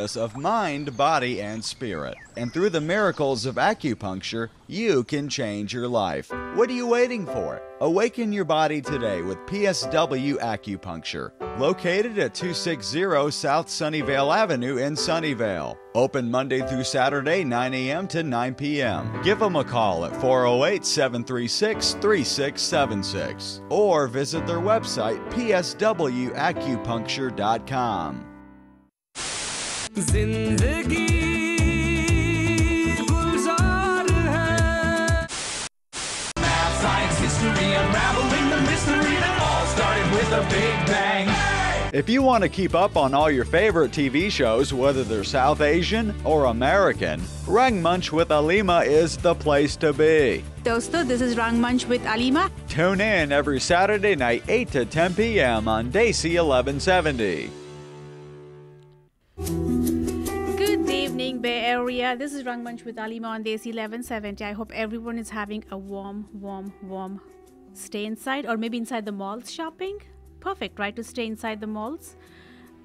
of mind, body, and spirit. And through the miracles of acupuncture, you can change your life. What are you waiting for? Awaken your body today with PSW Acupuncture. Located at 260 South Sunnyvale Avenue in Sunnyvale. Open Monday through Saturday, 9 a.m. to 9 p.m. Give them a call at 408-736-3676 or visit their website, pswacupuncture.com. जिंदगी गुलजार है. Math, science, history, unraveling the mystery that all started with a big bang. If you want to keep up on all your favorite TV shows, whether they're South Asian or American, Rangmunch with Alima is the place to be. Dosto, this is Rangmunch with Alima. Tune in every Saturday night, 8 to 10 p.m. on Desi 1170. Good evening, Bay Area. This is Rangmunch with Alima on Desi 1170. I hope everyone is having a warm stay inside, or maybe inside the malls shopping. Perfect, right, to stay inside the malls?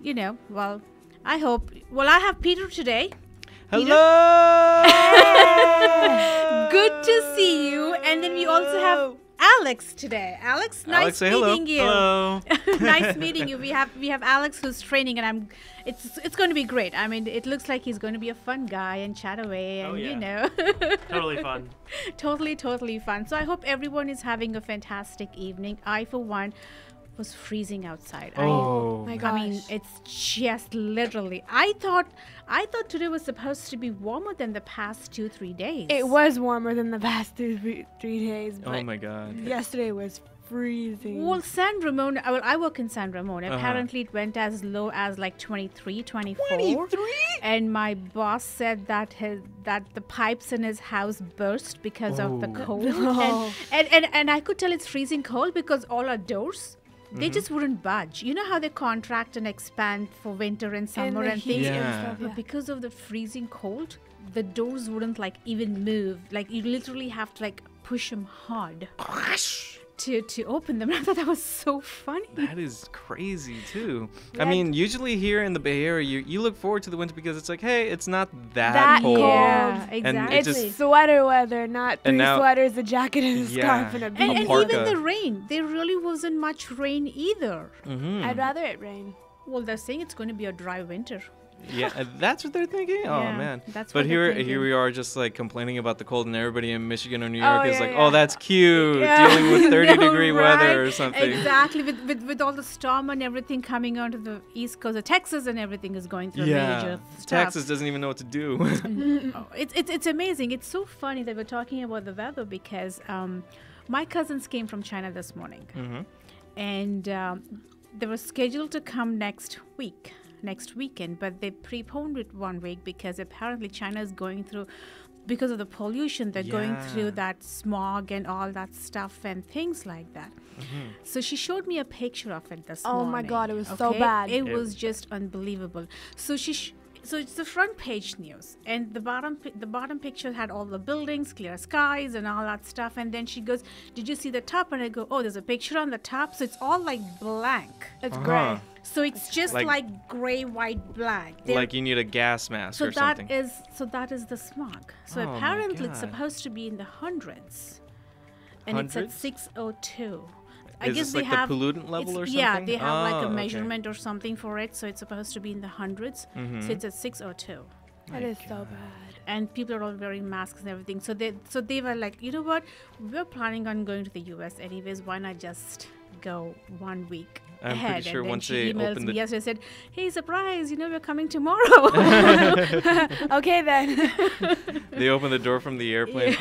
You know, well, I hope. Well, I have Peter today. Hello! Good to see you. And then we also have Alex today. Alex, nice meeting you. Hello. Nice meeting you. We have Alex who's training, and it's going to be great. I mean, it looks like he's going to be a fun guy and chat away, and you know. Totally fun. Totally fun. So I hope everyone is having a fantastic evening. I, for one, was freezing outside. Oh my gosh. I mean, it's just literally. I thought today was supposed to be warmer than the past 2-3 days. It was warmer than the past 3 days. But oh my God. Yesterday was freezing. Well, San Ramon, I work in San Ramon. Apparently, it went as low as like 23, 24. 23? And my boss said that the pipes in his house burst because of the cold. And I could tell it's freezing cold because all our doors, they just wouldn't budge. You know how they contract and expand for winter and summer and things? Yeah. But because of the freezing cold, the doors wouldn't like even move. Like you literally have to like push them hard to open them. I thought that was so funny. That is crazy too. I mean, usually here in the Bay Area, you look forward to the winter because it's like, hey, it's not that cold. Yeah, And exactly. It's sweater weather, not three sweaters, a jacket, and a scarf, and a beanie. And even the rain. There really wasn't much rain either. I'd rather it rain. Well, they're saying it's going to be a dry winter. Yeah, that's what they're thinking. Oh Yeah, man. that's but what they're thinking. here we are, just like complaining about the cold, and everybody in Michigan or New York is yeah, like, yeah. oh, that's cute, Yeah. dealing with 30-degree Right. weather or something. Exactly. With all the storm and everything coming onto the East Coast of Texas, and everything is going through major stuff. Texas doesn't even know what to do. Oh, it's amazing. It's so funny that we're talking about the weather because my cousins came from China this morning, and they were scheduled to come next weekend, but they preponed it 1 week because apparently China is going through, because of the pollution, they're going through that smog and all that stuff and things like that. So she showed me a picture of it this morning. Oh my God, it was so bad. It was just unbelievable. So so it's the front page news, and the bottom picture had all the buildings, clear skies, and all that stuff. And then she goes, "Did you see the top?" And I go, "Oh, there's a picture on the top." So it's all like blank. It's gray. So it's just like gray, white, black. Like you need a gas mask or something. So that is the smog. So Oh my apparently it's God. supposed to be in the hundreds, and it's at Hundreds? 602. I Is guess this they like have the pollutant level or something? Yeah, they have like Oh, a okay. measurement or something for it, so it's supposed to be in the hundreds. So it's at 602. That is so bad. And people are all wearing masks and everything. So they were like, you know what? We're planning on going to the US anyways. Why not just go 1 week I'm ahead? pretty sure and then once she they emails open me the yesterday, said, "Hey, surprise! You know we're coming tomorrow." Okay then. they open the door from the airplane.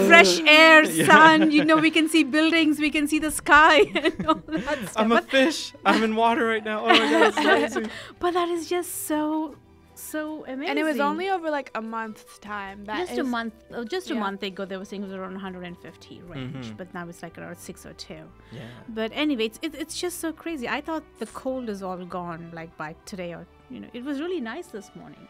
Fresh air, sun. You know, we can see buildings, we can see the sky, and all that stuff. I'm a fish. I'm in water right now. Oh my God, it's amazing. But that is just so amazing. And it was only over like a month's time. just a month ago, they were saying it was around 150 range, but now it's like around 602. Yeah. But anyway, it's just so crazy. I thought the cold is all gone, like by today, or it was really nice this morning.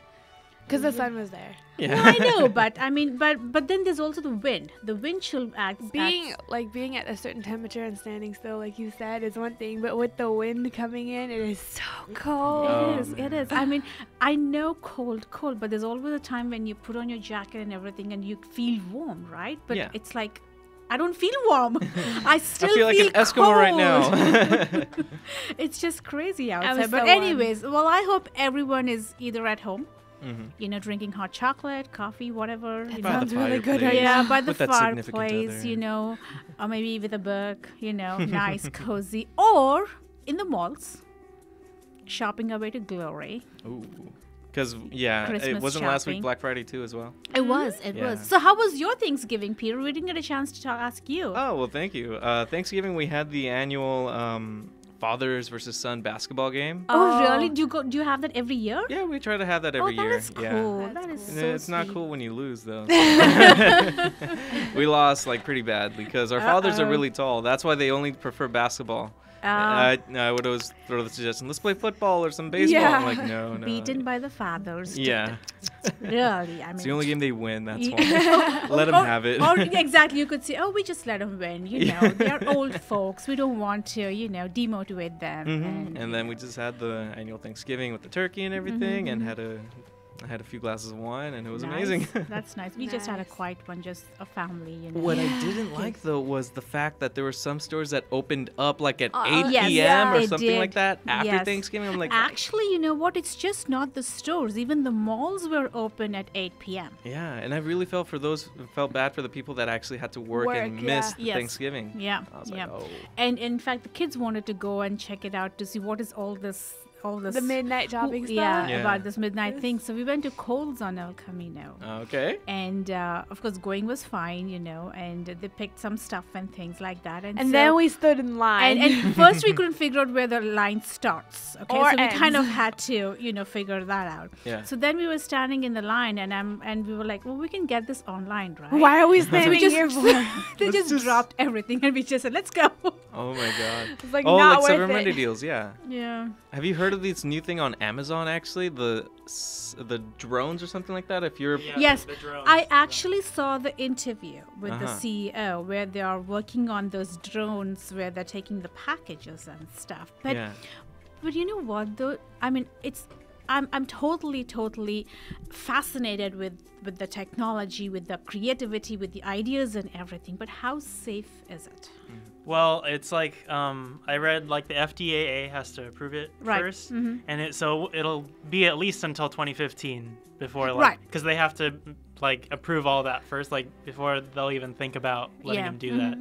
Because the sun was there. Yeah. Well, I know, but I mean, but then there's also the wind. The wind chill acts. Being at a certain temperature and standing still, like you said, is one thing. But with the wind coming in, it is so cold. It is. I mean, I know cold, but there's always a time when you put on your jacket and everything and you feel warm, right? But it's like, I don't feel warm. I still feel like an Eskimo cold. right now. It's just crazy I outside. was But so anyways, well, I hope everyone is either at home, drinking hot chocolate, coffee, whatever. That you know. sounds really good fireplace. right Yeah, now. by the With that significant fireplace, other. or maybe with a book, nice, cozy, or in the malls, shopping away to glory. Ooh. Because, it Christmas wasn't last shopping. week Black Friday too as well? It was. Yeah. So how was your Thanksgiving, Peter? We didn't get a chance to ask you. Oh, well, thank you. Thanksgiving, we had the annual fathers versus son basketball game. Oh, really? Do you have that every year? Yeah, we try to have that every that year. is cool. Yeah. That is That's so It's not sweet. cool when you lose, though. We lost pretty badly because our fathers are really tall. That's why they only prefer basketball. I would always throw the suggestion, let's play football or some baseball. Yeah. I'm like, no. Beaten by the fathers. Yeah. Really? I mean, It's the only game they win, that's Yeah. why. Let them have it. Or exactly, you could say, we just let them win. They're old folks. We don't want to, demotivate them. And then we just had the annual Thanksgiving with the turkey and everything, and I had a few glasses of wine, and it was amazing. That's nice. We just had a Nice. quiet one, just a family. What I didn't like, though, was the fact that there were some stores that opened up like at 8 yes, p.m. or they something like did. that after Yes. Thanksgiving. I'm like, Actually, you know what? It's just not the stores. Even the malls were open at 8 p.m. yeah, and I really felt bad for the people that actually had to work and Work, missed Yes. Thanksgiving. Yeah, I was yeah. like, oh. And in fact, the kids wanted to go and check it out to see what is all this. The midnight shopping stuff. Yeah, Yeah. about this midnight thing. So we went to Kohl's on El Camino. Okay. And of course, going was fine, and they picked some stuff and things like that. And so, Then we stood in line. and first we couldn't figure out where the line starts. Okay, Or so we ends. kind of had to, figure that out. Yeah. So then we were standing in the line, and we were like, well, we can get this online, right? Why are we So standing we just here for? they just dropped everything, and we just said, let's go. Oh my god. It's like Oh, not like worth Cyber Monday it. deals, yeah. Yeah. Have you heard of this new thing on Amazon? Actually, the drones or something like that. If you're Yes, the drones. I actually saw the interview with the Uh-huh. CEO where they are working on those drones where they're taking the packages and stuff. But yeah. but you know what though? I mean, I'm totally fascinated with the technology, with the creativity, with the ideas and everything. But how safe is it? Well, it's like I read like the FDAA has to approve it Right. first, Mhm. and it'll be at least until 2015 before Right. because they have to like approve all that first, like before they'll even think about letting Yeah. them do that.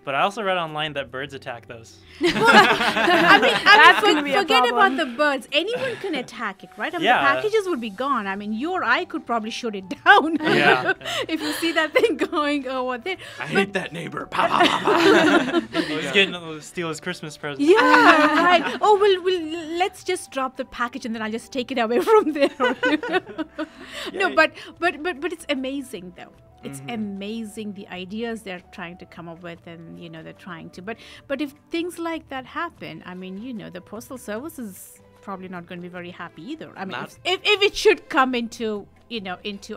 But I also read online that birds attack those. That's gonna be a Forget about problem. the birds. Anyone can attack it, right? I mean, Yeah. the packages would be gone. I mean, you or I could probably shoot it down. Yeah. If you see that thing going over there. I hate that neighbor. Pa, pa, pa, pa. He's getting to steal his Christmas present. Yeah, right. Oh, let's just drop the package and then I'll just take it away from there. No, but it's amazing though. It's amazing the ideas they're trying to come up with, and they're trying to. But if things like that happen, I mean, the postal service is probably not going to be very happy either. I mean, Not- if it should come into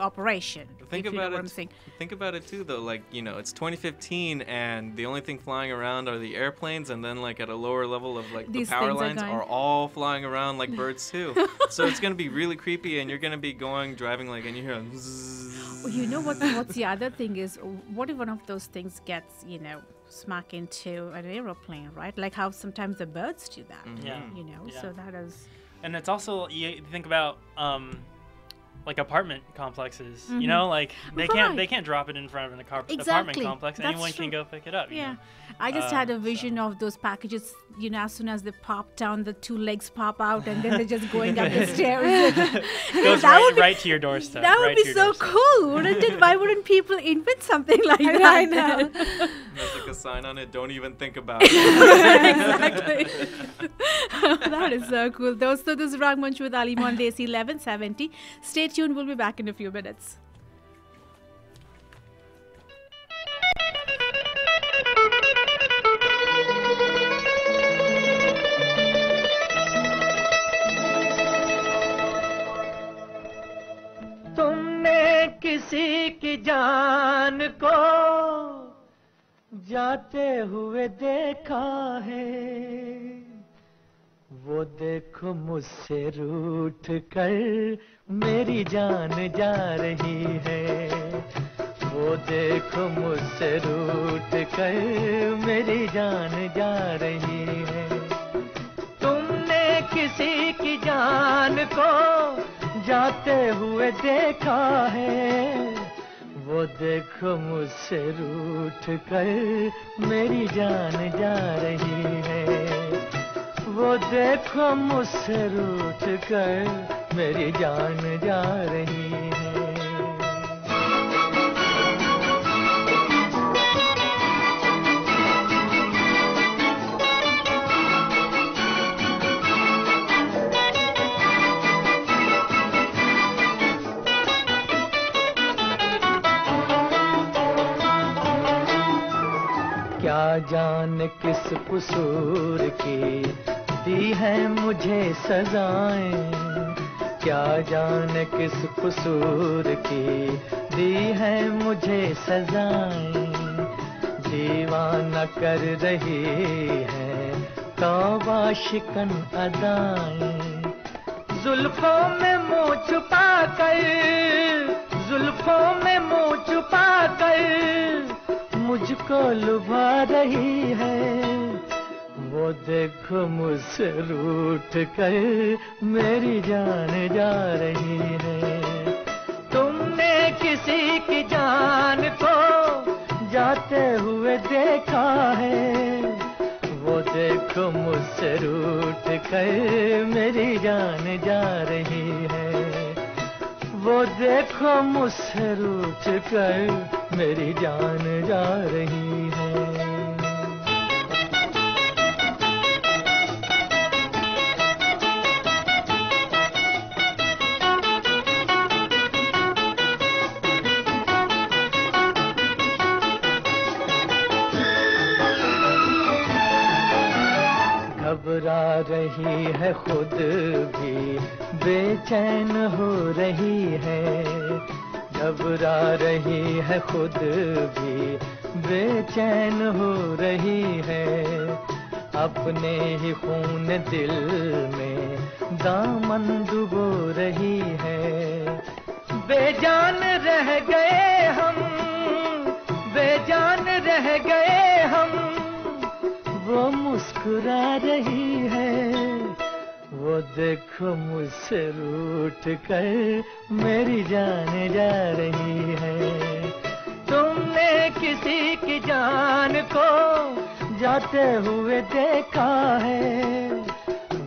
operation. Think if you know about what I'm it. saying. Think about it too, though. Like it's 2015, and the only thing flying around are the airplanes, and then like at a lower level of like These the power things are lines going- are all flying around like birds too. So it's gonna be really creepy, and you're gonna be driving like, and you hear. Well, you know what's the other thing is, what if one of those things gets, smack into an aeroplane, right? Like how sometimes the birds do that, Yeah. So that is... And it's also you think about like apartment complexes. Mhm. Like they Right. can't drop it in front of an apartment Exactly. complex. That's Anyone true. can go pick it up. you Yeah. know? I just had a vision of those packages, as soon as they pop down, the two legs pop out and then they're just going up the stairs. Goes That would be- right to your doorstep. That would right be to your so doorstep. cool, wouldn't it? Why wouldn't people invent something like that? I know. There's like a sign on it. Don't even think about it. Exactly. That is so cool. So this is Rangmunch with Alima on Desi 1170. Stay tuned. We'll be back in a few minutes. किसी की जान को जाते हुए देखा है, वो देखो मुझसे रूठ कर मेरी जान जा रही है, वो देखो मुझसे रूठ कर मेरी जान जा रही है। तुमने किसी की जान को जाते हुए देखा है, वो देखो मुझसे रूठ कर मेरी जान जा रही है, वो देखो मुझसे रूठ कर मेरी जान जा रही है। क्या जाने किस कसूर की दी है मुझे सजाएं, क्या जाने किस कसूर की दी है मुझे सजाएं, दीवाना कर रही है तौबा शिकन अदाएं, जुल्फों में मुँह छुपा कर, जुल्फों में मुँह छुपा कर मुझको लुभा रही है, वो देखो मुझसे रूठ कर मेरी जान जा रही है। तुमने किसी की जान को जाते हुए देखा है, वो देखो मुझसे रूठ कर मेरी जान जा रही है, वो देखो मुझसे रूठ कर मेरी जान जा रही है। घबरा रही है खुद भी बेचैन हो रही है, घबरा रही है खुद भी बेचैन हो रही है, अपने ही खून दिल में दामन डुबो रही है, बेजान रह गए हम, बेजान रह गए हम, वो मुस्कुरा रही है, वो देखो मुझसे रूठ कर मेरी जान जा रही है। तुमने किसी की जान को जाते हुए देखा है,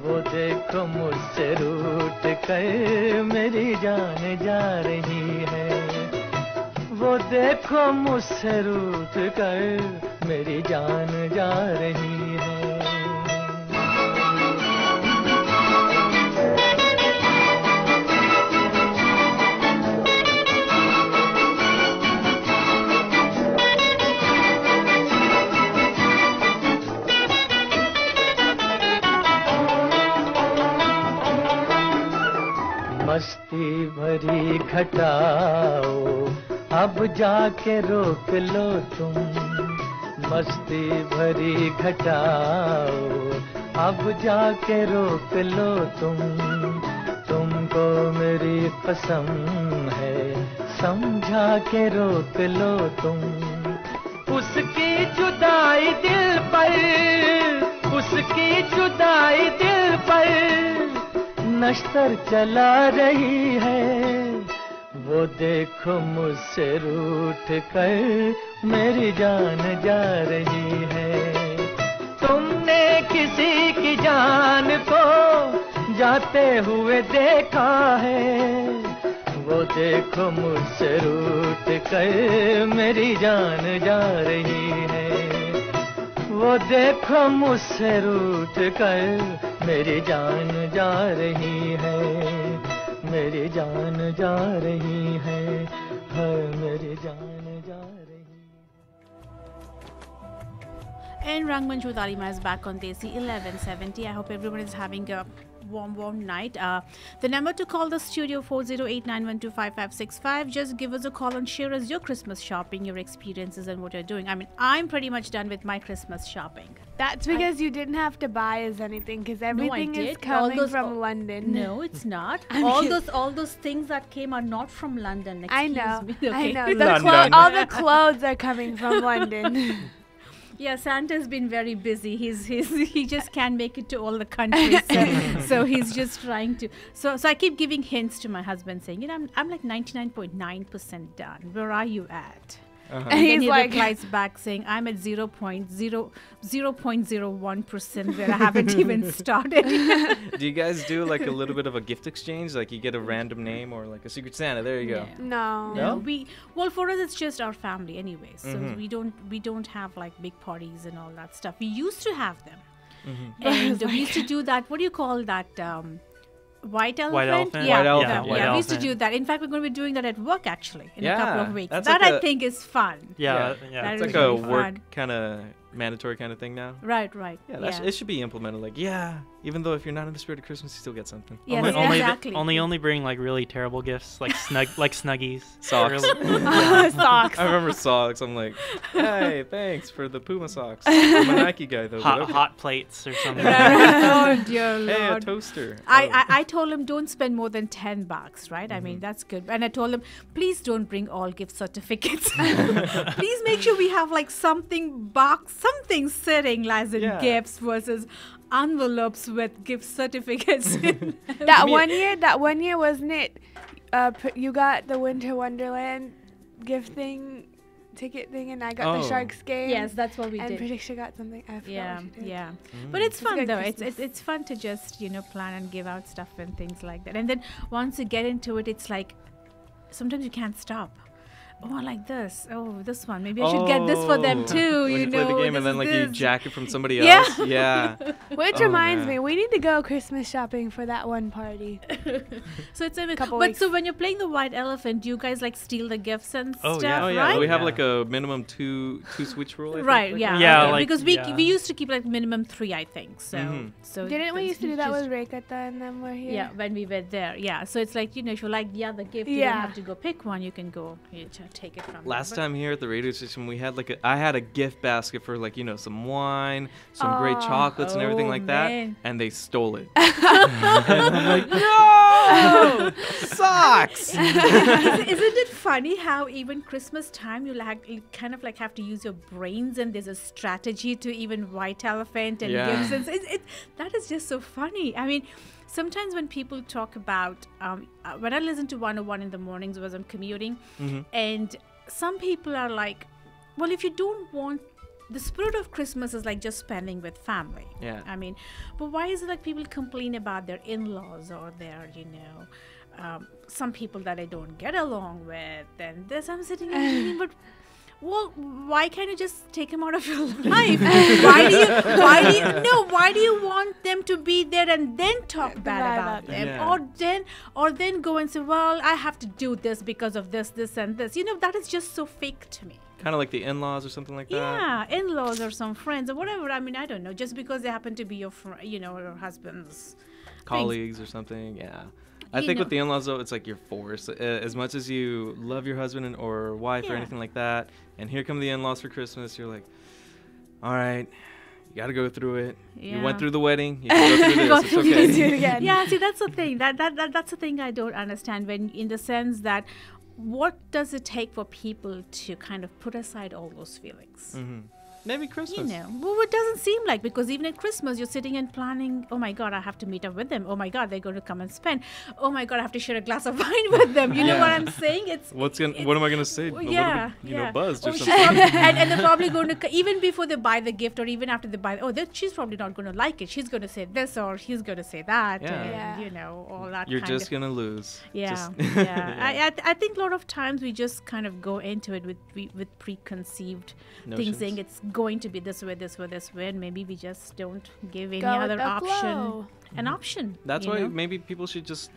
वो देखो मुझसे रूठ कर मेरी जान जा रही है, वो देखो मुझसे रूठ कर मेरी जान जा रही है। मस्ती भरी घटाओ अब जाके रोक लो तुम, मस्ती भरी घटाओ अब जाके रोक लो तुम, तुमको मेरी कसम है समझा के रोक लो तुम, उसकी जुदाई दिल पर, उसकी जुदाई दिल पर नश्तर चला रही है, वो देखो मुझसे रूठ कर मेरी जान जा रही है। तुमने किसी की जान को जाते हुए देखा है, वो देखो मुझसे रूठ कर मेरी जान जा रही है, वो देखो मुझसे रूठ कर मेरी जान जा रही है, मेरी जान जा रही है, मेरी जान जा रही है। And Rangmunch with Alima is back on Desi 1170. I hope everyone is having a warm night. The number to call the studio 408-912-5565. Just give us a call and share us your Christmas shopping, your experiences, and what you're doing. I mean, I'm pretty much done with my Christmas shopping. That's because you didn't have to buy us anything, because everything is did. coming from London. No, it's not. I'm all kidding. those things that came are not from London. I Excuse know. me. I Okay. know. London. All the clothes are coming from London. Yeah, Santa's been very busy. He just can't make it to all the countries, so he's just trying to. So I keep giving hints to my husband, saying, I'm like 99.9% done. Where are you at? Uh-huh. And then He's he like- replies back saying, I'm at 0.01% where I haven't even started. Do you guys do like a little bit of a gift exchange? Like you get a random name or like a Secret Santa? There you go. No. No, for us it's just our family anyway. So Mm-hmm. we don't have like big parties and all that stuff. We used to have them, Mm-hmm. and we used to do that. What do you call that? White elephant. elephant? Yeah, White yeah, elephant, yeah. white We used to elephant. do that. In fact, we're going to be doing that at work actually in a couple Yeah, of weeks. that's That like I a- think is fun. Yeah. That It's is like a really work fun. kind of mandatory kind of thing now. Right. Yeah, it should be implemented. Like, even though if you're not in the spirit of Christmas, you still get something. Yes, Only exactly. only bring like really terrible gifts, like snuggies, Socks. Socks. I remember socks. I'm like, hey, thanks for the Puma socks. I'm a Nike guy though. but okay. hot plates or something. Oh dear Lord. Hey, a toaster. I told him don't spend more than $10, right? I Mm-hmm. mean, that's good. And I told him, please don't bring all gift certificates. Please make sure we have like something sitting as in Yeah. gifts versus envelopes with gift certificates. That one year, wasn't it? You got the Winter Wonderland gift ticket thing, and I got Oh. the Sharks game. Yes, that's what we and did. Patricia got something. I forgot Yeah, what she did. yeah. Mm. But it's fun good though. Christmas. It's fun to just plan and give out stuff and things like that. And then once you get into it, it's like sometimes you can't stop. Oh, I like this. Oh, this one. Maybe I should get this for them too. When you play the game this and then is like you this. jack it from somebody Yeah. else. Yeah. Which Oh, reminds man. me, we need to go Christmas shopping for that one party. So it's a Couple But weeks. so when you're playing the white elephant, do you guys like steal the gifts and Oh, stuff? yeah. Oh yeah. Right. We have Yeah. like a minimum two switch rule. I think, Right. like Yeah. Yeah, okay. like- Because yeah. we used to keep like minimum 3, I think. So Mhm. so Didn't we that's used to do that just- with Rekata and them were here? Yeah, when we were there. Yeah. So it's like if you like the other gift, you Yeah. don't have to go pick one. You can go take it from. Last them. time here at the radio station, we had I had a gift basket for some wine, some great Oh. chocolates and everything Oh, like that, man. and they stole it. And I'm like, no, socks. Isn't it funny how even Christmas time you kind of have to use your brains and there's a strategy to even white elephant and Yeah. gifts. And that is just so funny. I mean, sometimes when people talk about when I listen to 101 in the mornings as I'm commuting, Mhm. and some people are like, well, if you don't want the spirit of Christmas is like just spending with family. Yeah. I mean, but why is it like people complain about their in-laws or their, some people that I don't get along with, and this I'm sitting and thinking, but well, why can't you just take them out of your life? Why do you want them to be there and then talk bad about them? Yeah. Or then go and say, well, I have to do this because of this, and this. That is just so fake to me. Kind of like the in-laws or something like that. Yeah, in-laws or some friends or whatever. I mean, I don't know. Just because they happen to be your your husband's Colleagues or something. Yeah. I You think know. with the in-laws though, it's like you're forced. As much as you love your husband or wife or Yeah. anything like that, and here come the in-laws for Christmas, you're like, all right, you got to go through it. You Yeah. went through the wedding. You can go through this. It's You can do okay. it again. Yeah, see, that's the thing. That's the thing I don't understand. When in the sense that, what does it take for people to kind of put aside all those feelings? Mhm. Maybe Christmas. Well, it doesn't seem like, because even at Christmas you're sitting and planning, oh my God, I have to meet up with them. Oh my God, they're going to come and spend. Oh my God, I have to share a glass of wine with them. You know what I'm saying? What am I gonna say? A little bit, buzzed or she's something. probably- and they're probably going to, even before they buy the gift or even after they buy, she's probably not going to like it. She's going to say this or he's going to say that. Yeah. And, all that You're kind just of. gonna lose. Yeah, Just- yeah. I think a lot of times we just kind of go into it with preconceived things, Notions. saying it's going to be this way, and maybe we just don't give any Go with other the option flow. an option. That's you why know? maybe people should just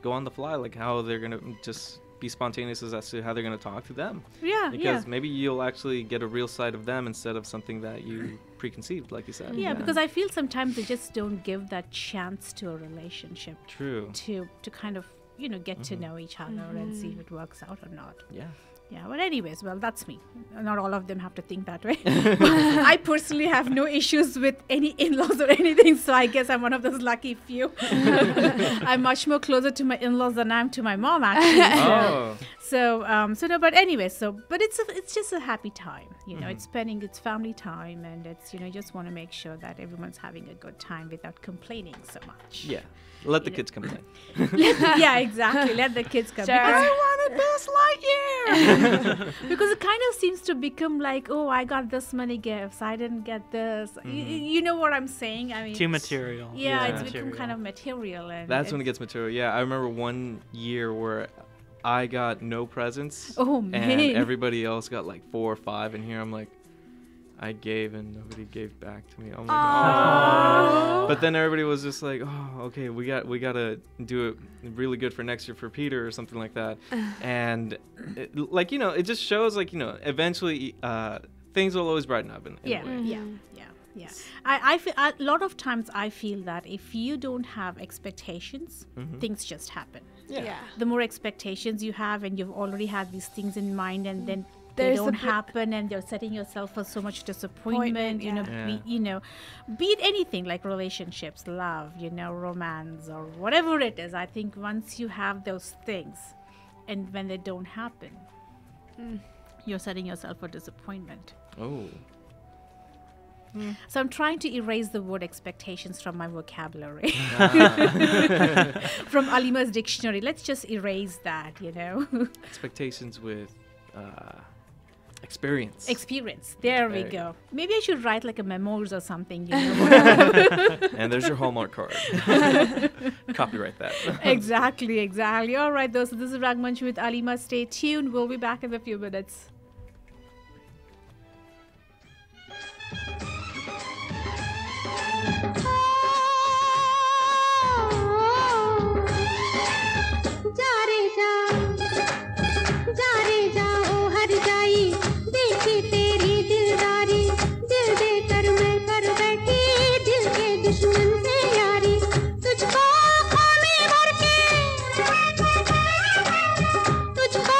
go on the fly, like how they're gonna just be spontaneous as to how they're going to talk to them. Yeah, Because maybe you'll actually get a real side of them instead of something that you preconceived, like you said. Yeah, because I feel sometimes they just don't give that chance to a relationship True. to kind of, get to know each other and see if it works out or not. Yeah. Yeah, but anyways, well, that's me. Not all of them have to think that way. I personally have no issues with any in-laws or anything, so I guess I'm one of those lucky few. I'm much more closer to my in-laws than I am to my mom, actually. Oh. No, but anyway, but it's just a happy time, It's family time, and it's just want to make sure that everyone's having a good time without complaining so much. Yeah. Let the kids complain. Yeah, exactly. Let the kids come. Sure. I wanted Buzz Lightyear. Because it kind of seems to become like, oh, I got this many gifts, I didn't get this. You know what I'm saying? I mean, Too material. Yeah, Yeah. it's become kind of material, and That's when it gets material. Yeah, I remember one year where I got no presents. Oh, man. And everybody else got like 4 or 5, and here I'm like, I gave and nobody gave back to me. I'm like, oh. But then everybody was just like, oh, okay, we gotta do it really good for next year for Peter or something like that. And it just shows eventually things will always brighten up. In a way. Yeah. I feel a lot of times I feel that if you don't have expectations, things just happen. Yeah. The more expectations you have, and you've already had these things in mind, and then they There's don't the happen, and you're setting yourself for so much disappointment. Yeah. Be it anything like relationships, love, romance, or whatever it is. I think once you have those things, and when they don't happen, you're setting yourself for disappointment. Oh. So I'm trying to erase the word expectations from my vocabulary. From Alima's dictionary. Let's just erase that, Expectations with experience. Experience. There we you go. Maybe I should write like a memoirs or something, And there's your Hallmark card. Copyright that. Exactly. All right, this is Rangmunch with Alima. Stay tuned. We'll be back in a few minutes. तुझको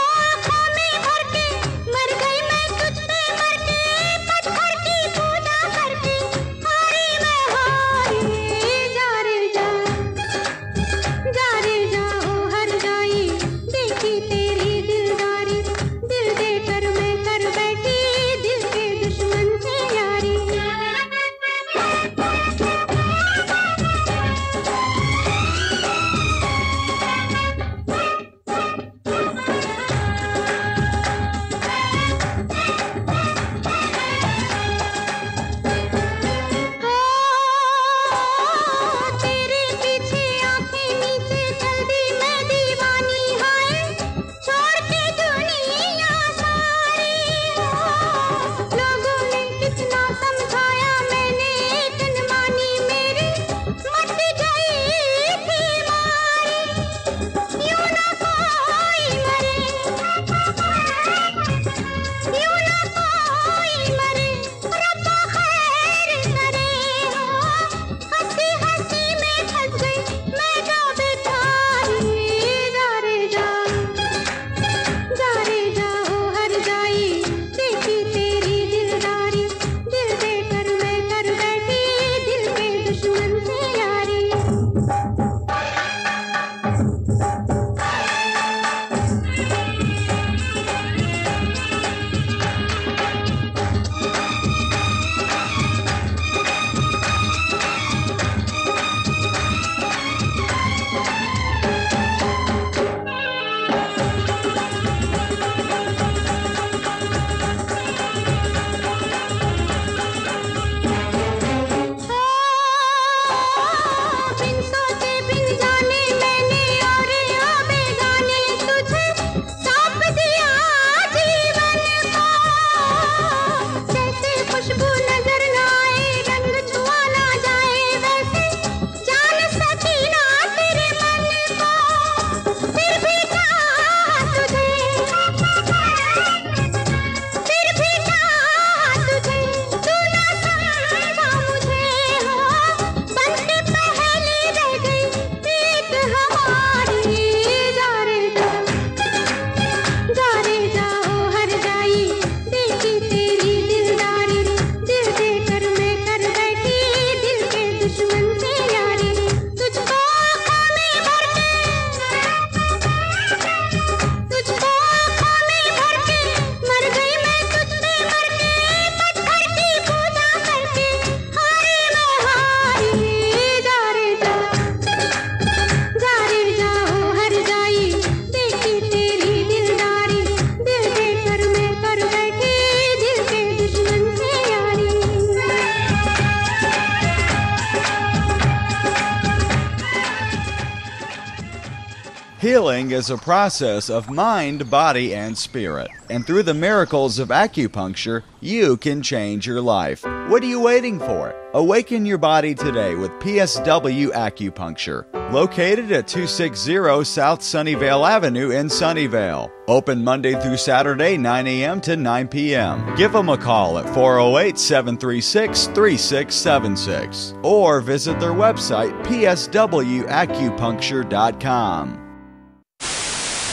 Healing is a process of mind, body, and spirit. And through the miracles of acupuncture, you can change your life. What are you waiting for? Awaken your body today with PSW Acupuncture. Located at 260 South Sunnyvale Avenue in Sunnyvale. Open Monday through Saturday, 9 a.m. to 9 p.m. Give them a call at 408-736-3676 or visit their website, pswacupuncture.com.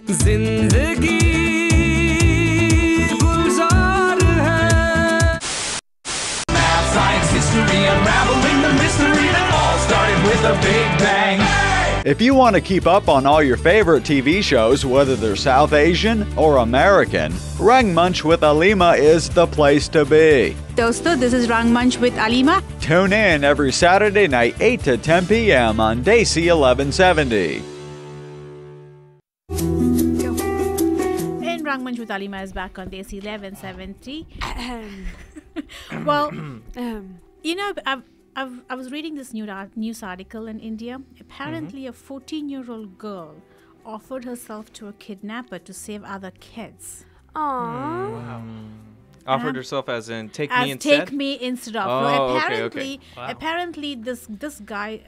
जिंदगी गुलजार है. Math, science, history, unraveling the mystery that all started with a big bang. If you want to keep up on all your favorite TV shows, whether they're South Asian or American, Rangmunch with Alima is the place to be. Dosto, this is Rangmunch with Alima. Tune in every Saturday night, 8 to 10 p.m. on Desi 1170. And Rangmunch with Alima is back on Desi 1170. Well, you know, I was reading this news article in India. Apparently, a 14-year-old girl offered herself to a kidnapper to save other kids. Aww. Offered herself as in take me instead? Take me instead of. Oh, apparently, okay. Wow. apparently this guy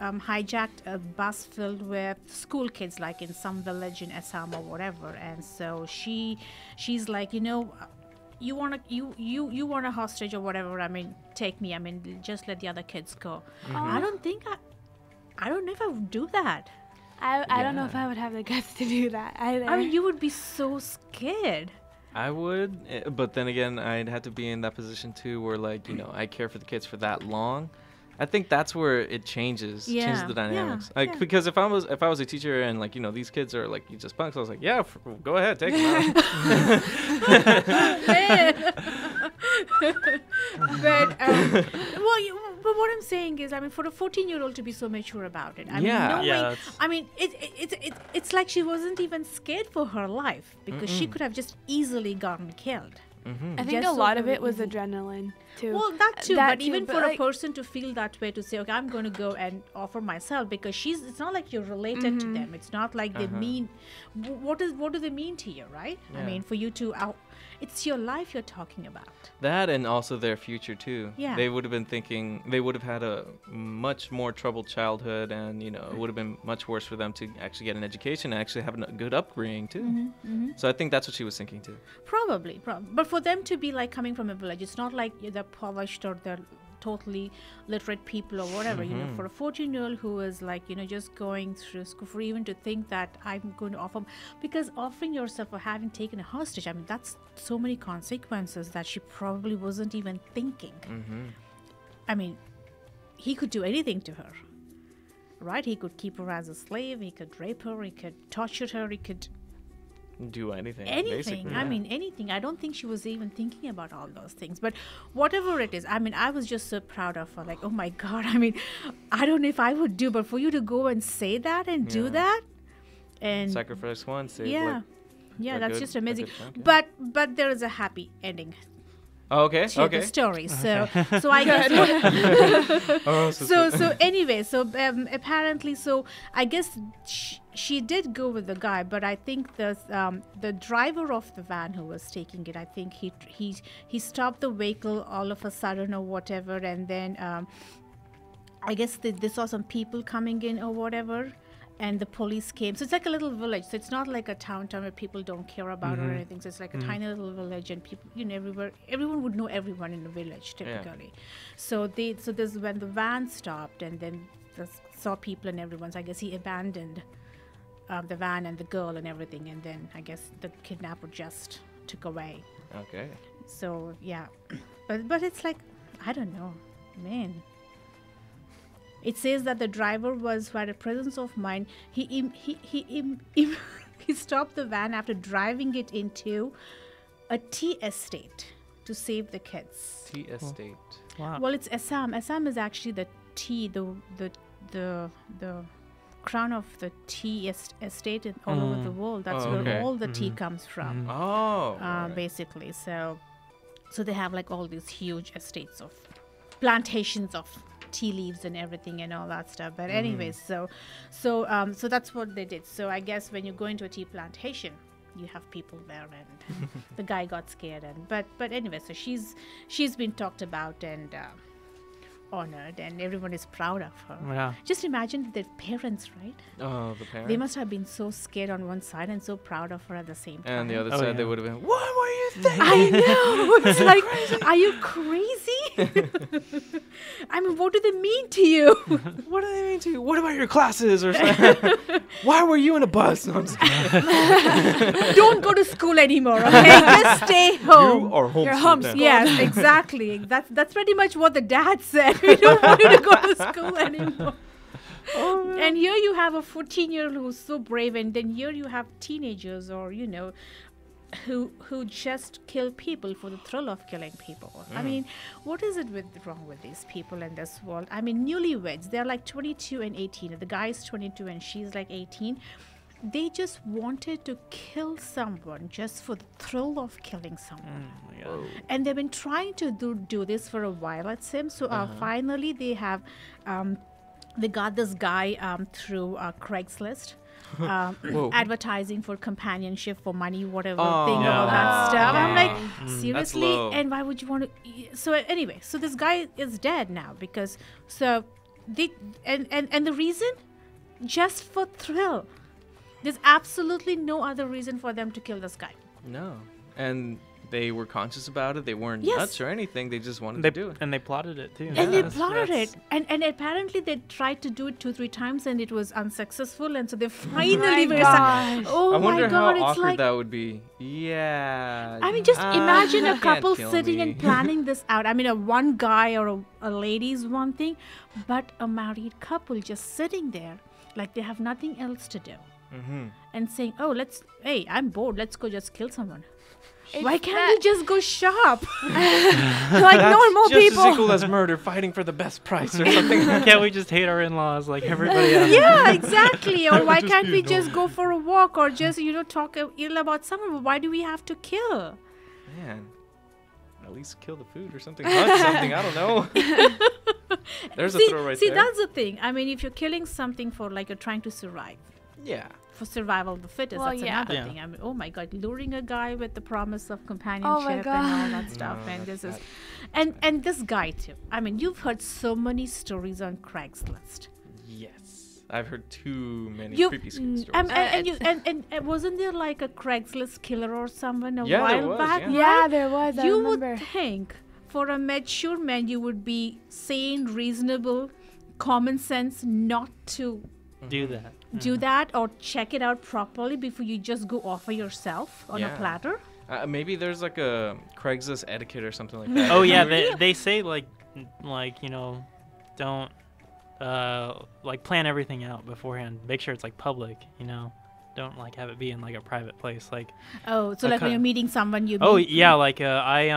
hijacked a bus filled with school kids, like in some village in Assam or whatever. And so she's like, you know, you want a hostage or whatever. I mean, take me. I mean, just let the other kids go. I don't know if I would do that. I don't know if I would have the guts to do that either. I mean, you would be so scared. I would, but then again, I'd have to be in that position too, where like, you know, I care for the kids for that long. I think that's where it changes the dynamics. Like because if I was a teacher and like, you know, these kids are like, you just punks, I was like, yeah, go ahead, take them out. But what I'm saying is, I mean, for a 14-year-old to be so mature about it, I mean, Yeah. knowing, Yeah, I mean, it's like she wasn't even scared for her life because she could have just easily gotten killed. I think Just a so lot of very it was easy. adrenaline too. Well, that too, That but too, even but, for a like- person to feel that way, to say, okay, I'm going to go and offer myself, because it's not like you're related to them. It's not like they mean, what do they mean to you, right? I Yeah. mean, for you to, it's your life you're talking about. That and also their future too. Yeah. They would have been thinking they would have had a much more troubled childhood, and you know it would have been much worse for them to actually get an education and actually have a good upbringing too. So I think that's what she was thinking too. Probably. But for them to be like coming from a village, it's not like they're polished or they're totally literate people or whatever. You know, for a 14-year-old who is like, you know, just going through school, for even to think that I'm going to offer, because offering yourself or having taken a hostage, I mean, that's so many consequences that she probably wasn't even thinking. I mean, he could do anything to her, right? He could keep her as a slave, he could rape her, he could torture her, he could Do anything. anything. Basically, I yeah. mean, anything. I don't think she was even thinking about all those things. But whatever it is, I mean, I was just so proud of her. Like, oh my God. I mean, I don't know if I would do, but for you to go and say that and do that, and Sacrifice one, save yeah, like, a that's good- just a amazing. good chunk, yeah. But there is a happy ending Oh, okay. to Okay. the story. So I guess. Oh, So anyway, so apparently, so I guess she did go with the guy, but I think the driver of the van who was taking it, I think he stopped the vehicle all of a sudden or whatever, and then I guess they saw some people coming in or whatever, and the police came. So it's like a little village. So it's not like a town where people don't care about or anything. So it's like a tiny little village, and people, you know, everyone would know everyone in the village typically. So there's when the van stopped, and then saw people and everyone. So I guess he abandoned the van and the girl and everything, and then I guess the kidnapper just took away. Okay. So yeah, but it's like, I don't know, man. It says that the driver had a presence of mind. He stopped the van after driving it into a tea estate to save the kids. Tea estate. Wow. Well, it's Assam. Assam is actually the tea, the crown of the tea estate all over the world. That's Oh, okay. where all the tea comes from, Oh. alright. basically. So they have like all these huge estates of plantations of tea leaves and everything and all that stuff. But anyways, so that's what they did. So I guess when you go into a tea plantation, you have people there, and the guy got scared. And but anyway, so she's been talked about and honored, and everyone is proud of her. Yeah. Just imagine their parents, right? Oh, the parents. They must have been so scared on one side and so proud of her at the same time. And the other Oh, side, yeah. they would have been, what were you thinking? I know. It's like, are you crazy? I mean, what do they mean to you? What do they mean to you? What about your classes or something? Why were you in a bus? No, I'm just kidding. Don't go to school anymore, okay? Just stay home. You are homeschooled You're now. homeschooled. Yes, exactly. That's pretty much what the dad said. We don't want you to go to school anymore. And here you have a 14-year-old who's so brave, and then here you have teenagers, or who just kill people for the thrill of killing people. I mean, what is it wrong with these people in this world? I mean, newlyweds, they're like 22 and 18. The guy's 22 and she's like 18. They just wanted to kill someone just for the thrill of killing someone. And they've been trying to do this for a while, it seems. So finally they have they got this guy through Craigslist. Advertising for companionship, for money, whatever thing, all that stuff. I'm like, seriously? low. And why would you want to? So anyway, so this guy is dead now because and the reason, just for thrill. There's absolutely no other reason for them to kill this guy. No. And they were conscious about it. They weren't Yes. nuts or anything. They just wanted They to do it. and they plotted it too. And they That's- plotted that's- it. And apparently they tried to do it 2-3 times and it was unsuccessful. And so they finally were gosh. like, oh I my wonder God, how it's awkward like... that would be. Yeah. I mean, just imagine you a couple can't kill sitting me. and planning this out. I mean, one guy or a lady is one thing, but a married couple just sitting there like they have nothing else to do. And saying, oh, hey, I'm bored, let's go just kill someone. Why can't we just go shop? Like normal just people. as equal as murder, fighting for the best price or something. Can't we just hate our in-laws like everybody else? Yeah, exactly. Or why can't we just go for a walk or just, talk ill about someone? Why do we have to kill? Man, at least kill the food or something. Hunt something. I don't know. There's a throw right there. That's the thing. I mean, if you're killing something for like you're trying to survive. Yeah. For survival of the fittest, Well, that's yeah. another Yeah. thing. I mean, oh my God, luring a guy with the promise of companionship and all that stuff. No, And this is, that- and this guy too. I mean, you've heard so many stories on Craigslist. Yes. I've heard too many You, creepy stories. and wasn't there like a Craigslist killer or someone a Yeah, there while was, back? yeah. Yeah, right? there was. I You remember. would think for a mature man you would be sane, reasonable, common sense not to Do that. do that or check it out properly before you just go offer yourself on a Yeah. platter. Maybe there's like a Craigslist etiquette or something like that. Oh yeah, they say like don't like plan everything out beforehand. Make sure it's like public. Don't like have it be in like a private place. Like Oh, so like when Okay. you're meeting someone, you oh meet- yeah, like I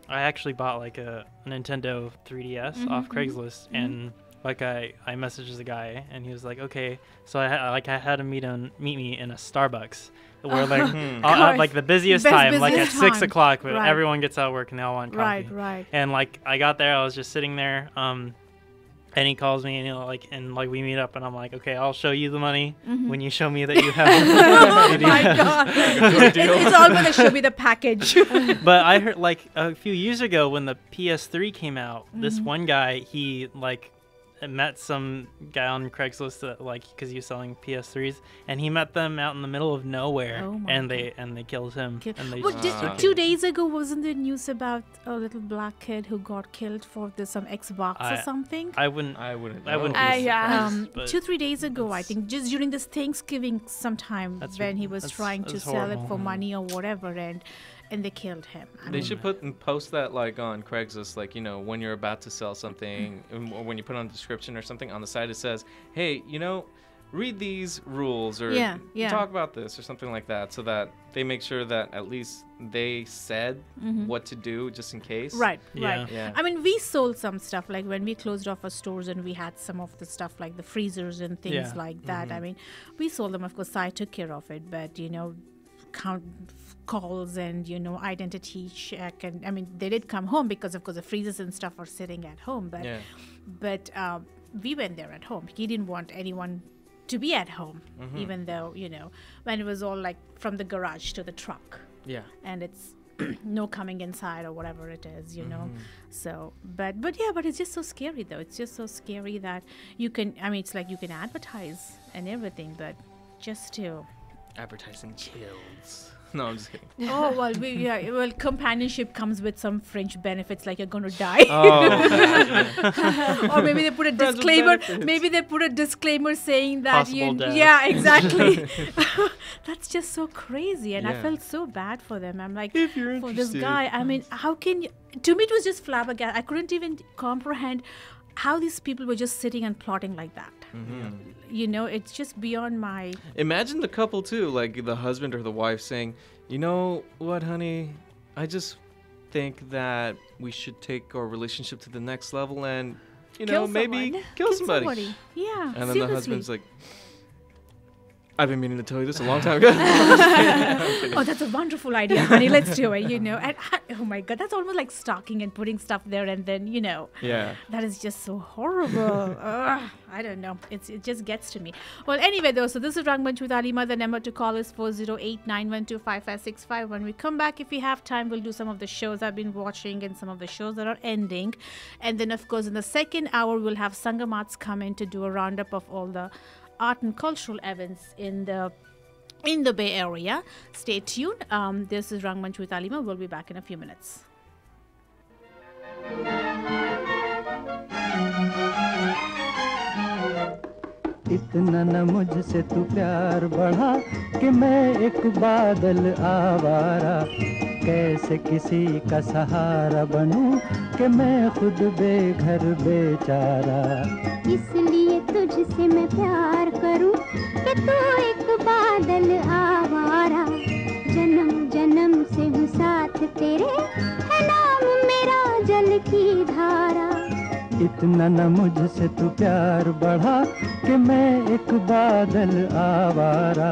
actually bought like a Nintendo 3DS off Craigslist and. Like I messaged the guy and he was like, okay, so I had him meet me in a Starbucks where like the busiest time, like at busiest 6 time. o'clock, but Right. everyone gets out of work and they all want coffee. Right. And like I got there, I was just sitting there, and he calls me and we meet up and I'm like, okay, I'll show you the money when you show me that you have. Oh my God. It's all going to show me the package. But I heard like a few years ago when the PS3 came out, this one guy, he like met some guy on Craigslist that because he was selling PS3s, and he met them out in the middle of nowhere, Oh my and they killed him. And they What just did, took 2 it. days ago wasn't there news about a little black kid who got killed for some Xbox or something? I wouldn't. I wouldn't. I wouldn't. know. be yeah. surprised, but 2-3 days ago, I think, just during this Thanksgiving sometime That's when he was that's- trying to that's sell it horrible. for money or whatever, and they killed him. I They mean, should post that on Craigslist, when you're about to sell something, or when you put on a description or something on the side, it says, "Hey, read these rules or Yeah. talk about this or something like that," so that they make sure that at least they said what to do just in case. Right. Yeah. I mean, we sold some stuff like when we closed off our stores and we had some of the stuff like the freezers and things Yeah. like that. I mean, we sold them. Of course, I took care of it, but count calls and, you know, identity check. And I mean, they did come home because, of course, the freezers and stuff are sitting at home. But we went there at home. He didn't want anyone to be at home, even though, you know, when it was all like from the garage to the truck. Yeah. And it's no coming inside or whatever it is, you know. So, but it's just so scary though. It's just so scary that you can, I mean, it's like you can advertise and everything, but just to... Advertising kills. No, I'm just kidding. Oh, well, companionship comes with some fringe benefits, like you're going to die. Or maybe they put a disclaimer. Maybe they put a disclaimer saying that Possible death. Yeah, exactly. That's just so crazy, and I Yeah. felt so bad for them. I'm like, If you're for this interested. guy. I mean, how can you? To me, it was just flabbergasted. I couldn't even comprehend how these people were just sitting and plotting like that. You know, it's just beyond my... Imagine the couple too, like the husband or the wife saying, "You know what, honey? I just think that we should take our relationship to the next level and, you know, maybe kill somebody." Yeah, And then the seriously. husband's like, "I've been meaning to tell you this a long time ago." Oh, that's a wonderful idea, honey. Let's do it, you know. And oh my God, that's almost like stalking and putting stuff there, and then, you know, Yeah. that is just so horrible. Ugh, I don't know. It just gets to me. Well, anyway, though, so this is Rangmunch with Alima. The number to call is 408-912-5565. When we come back, if we have time, we'll do some of the shows I've been watching and some of the shows that are ending. And then, of course, in the second hour, we'll have Sangamats come in to do a roundup of all the art and cultural events in the Bay Area. Stay tuned. This is Rangmunch with Alima. We'll be back in a few minutes. इतना न मुझसे तू प्यार बढ़ा कि मैं एक बादल आवारा कैसे किसी का सहारा बनूं कि मैं खुद बेघर बेचारा इसलिए तुझसे मैं प्यार करूं कि तू एक बादल आवारा जन्म जन्म से हूँ साथ तेरे है नाम मेरा जल की धारा इतना न मुझसे तू प्यार बढ़ा कि मैं एक बादल आवारा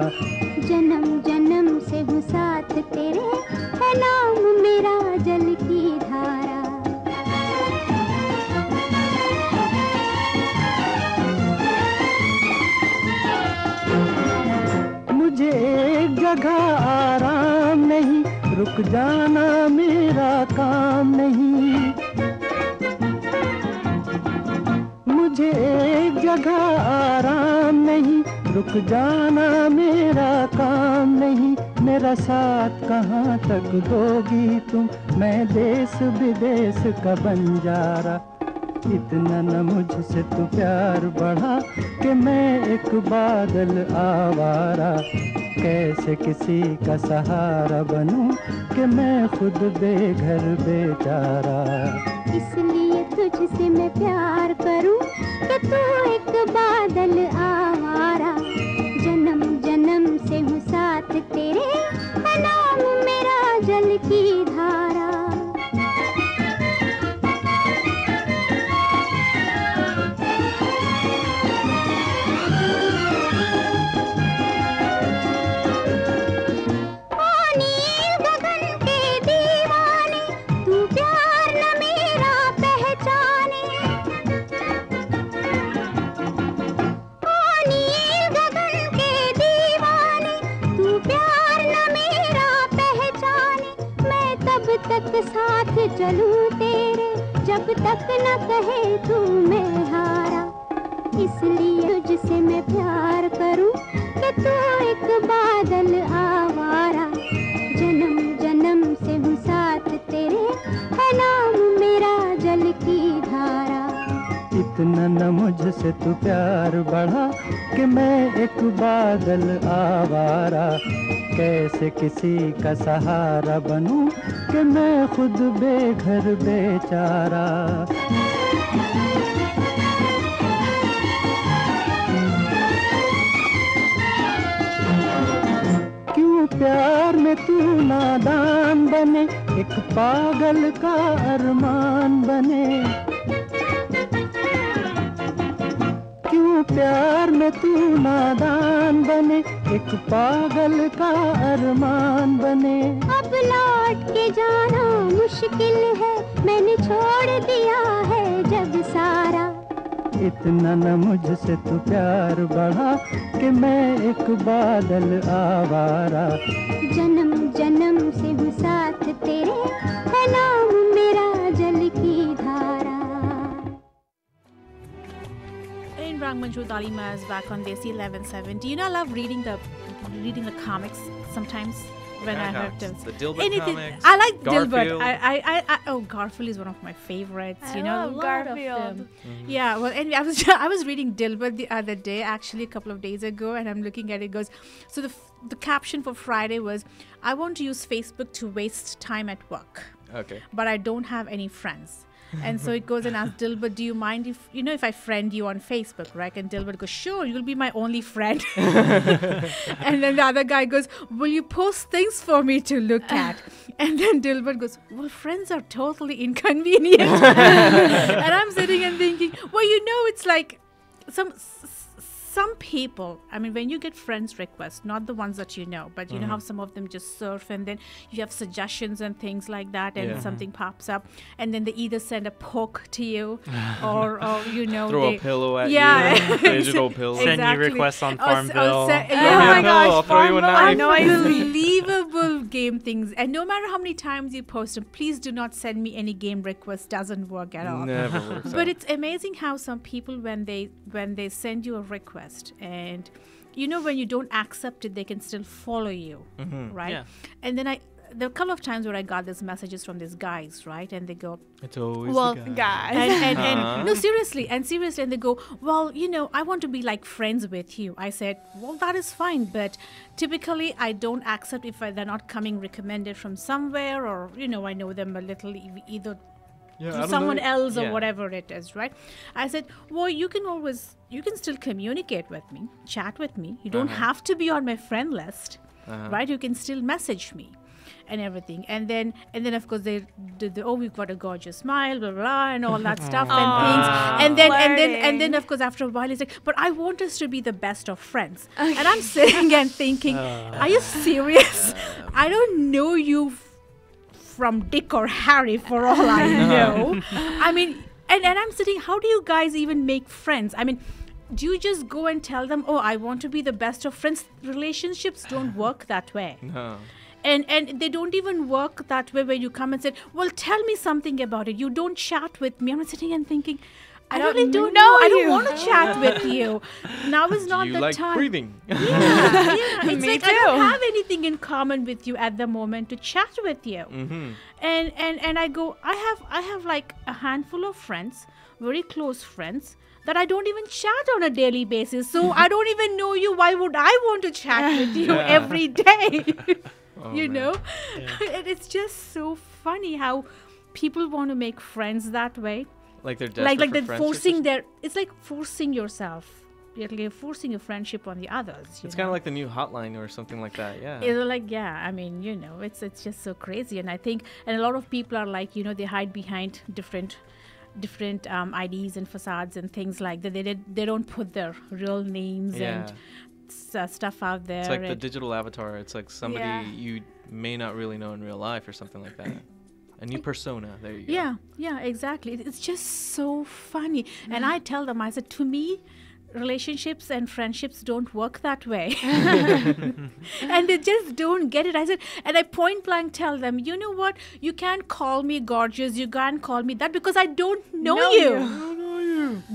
जन्म जन्म से हूँ साथ तेरे है नाम मेरा जल की धारा मुझे एक जगह आराम नहीं रुक जाना मेरा काम नहीं मुझे एक जगह आराम नहीं रुक जाना मेरा काम नहीं मेरा साथ कहाँ तक दोगी तुम मैं देश विदेश का बंजारा इतना न मुझसे तू प्यार बढ़ा कि मैं एक बादल आवारा कैसे किसी का सहारा बनूं कि मैं खुद बेघर बेचारा इसलिए तुझसे मैं प्यार करूं कि तू एक बादल आवारा जन्म जन्म से हूँ साथ तेरे है नाम मेरा जल की धारा तक साथ चलूं तेरे जब तक न कहे तू मैं हारा इसलिए तुझसे मैं प्यार करूं कि तू एक बादल आवारा जन्म जन्म से हूँ साथ तेरे है नाम मेरा जल की धारा इतना न मुझसे तू प्यार बढ़ा कि मैं एक बादल आवारा कैसे किसी का सहारा बनूं कि मैं खुद बेघर बेचारा क्यों प्यार में तू नादान बने एक पागल का अरमान बने क्यों प्यार में तू नादान बने, एक पागल का अरमान बने। अब लौट के जाना मुश्किल है, मैंने छोड़ दिया है जग सारा। इतना न मुझसे तू प्यार बढ़ा कि मैं एक बादल आवारा। जन्म जन्म से हूँ साथ तेरे, है नाम मेरा जल की धारा। In Rangmunch with Alima is back on Desi 1170. You know, I love reading the comics sometimes when I have to. The Dilbert comics. I like Garfield. Dilbert. Oh, Garfield is one of my favorites. I You know, love a lot Garfield. of them. Yeah, well, anyway, I was reading Dilbert the other day, actually a couple of days ago, and I'm looking at it. It goes, so the caption for Friday was, I want to use Facebook to waste time at work, Okay. but I don't have any friends. And so it goes and asks Dilbert, do you mind if I friend you on Facebook, right? And Dilbert goes, sure, you'll be my only friend. And then the other guy goes, will you post things for me to look at? And then Dilbert goes, well, friends are totally inconvenient. And I'm sitting and thinking, well, it's like some people, I mean, when you get friends requests, not the ones that you know, but you know how some of them just surf and then you have suggestions and things like that, and something pops up, and then they either send a poke to you or Throw a pillow at you. Digital pillow. Send you requests on Farmville. Oh my gosh, I'll throw you a knife. Unbelievable game things. And no matter how many times you post them, please do not send me any game requests. Doesn't work at all. Never works But out. it's amazing how some people, when they send you a request, and when you don't accept it, they can still follow you, right? Yeah. And then there are a couple of times where I got these messages from these guys, right? And they go, It's always well, the guy. Guys. and no, seriously, and they go, well, I want to be like friends with you. I said, well, that is fine, but typically I don't accept if they're not coming recommended from somewhere, or I know them a little, either through someone else or whatever it is, right? I said, well, you can still communicate with me, chat with me. You don't have to be on my friend list, right? You can still message me and everything. And then of course they we've got a gorgeous smile, blah blah, and all that stuff and things. And then of course after a while he's like, but I want us to be the best of friends. And I'm sitting and thinking, are you serious? I don't know you from Dick or Harry for all I know. I mean, and I'm sitting, how do you guys even make friends? I mean, do you just go and tell them, oh, I want to be the best of friends? Relationships don't work that way. No. And they don't even work that way where you come and say, well, tell me something about it. You don't chat with me. I'm sitting and thinking, I really don't know. I don't want to chat with you. Now is not the time. Breathing? Yeah. It's Me like too. I don't have anything in common with you at the moment to chat with you. And I go, I have like a handful of friends, very close friends, that I don't even chat on a daily basis. So I don't even know you. Why would I want to chat with you every day? You know? It's just so funny how people want to make friends that way. Like they're desperate like for they're friendship or forcing something? it's like forcing yourself. You're forcing a friendship on the others. It's kind of like the new hotline or something like that. Yeah. It's like, I mean, it's just so crazy. And I think, and a lot of people are like, they hide behind different IDs and facades and things like that. They don't put their real names and stuff out there. It's like the digital avatar. It's like somebody you may not really know in real life or something like that. A new persona. There you go. Yeah, exactly. It's just so funny. And I tell them, I said, to me, relationships and friendships don't work that way. And they just don't get it. I said, and I point blank tell them, you know what? You can't call me gorgeous. You can't call me that because I don't know you.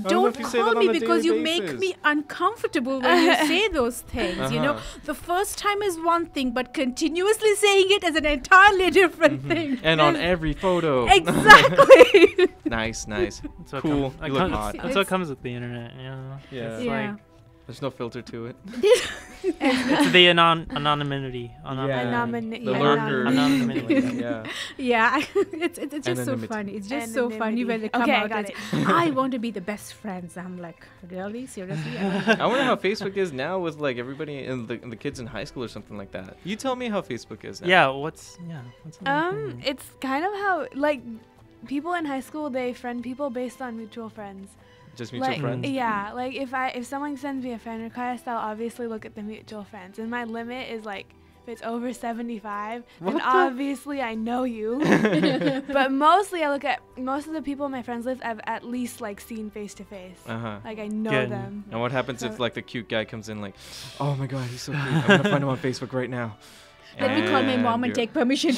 Don't call me because you make me uncomfortable when you say those things. The first time is one thing, but continuously saying it is an entirely different thing. And on every photo. Exactly. Nice. That's Cool. You look hot. That's what comes with the internet. Yeah. It's like, there's no filter to it. it's the anonymity. The lurker. Anonymity. Yeah. It's just so funny. It's just so funny when they come Okay, I out. got and I want to be the best friends. I'm like, really? Seriously? I wonder how Facebook is now with like everybody and the kids in high school or something like that. You tell me how Facebook is now. Yeah. What's It's kind of how like people in high school they friend people based on mutual friends. Just mutual Like, friends. yeah, like if someone sends me a friend request, I'll obviously look at the mutual friends, and my limit is like if it's over 75, then obviously I know you. But mostly I look at most of the people on my friends list I've at least like seen face to face. Like I know Good. them. And what happens if like the cute guy comes in like, oh my god, he's so cute. I'm gonna find him on Facebook right now. Let me call my mom and you're- take permission.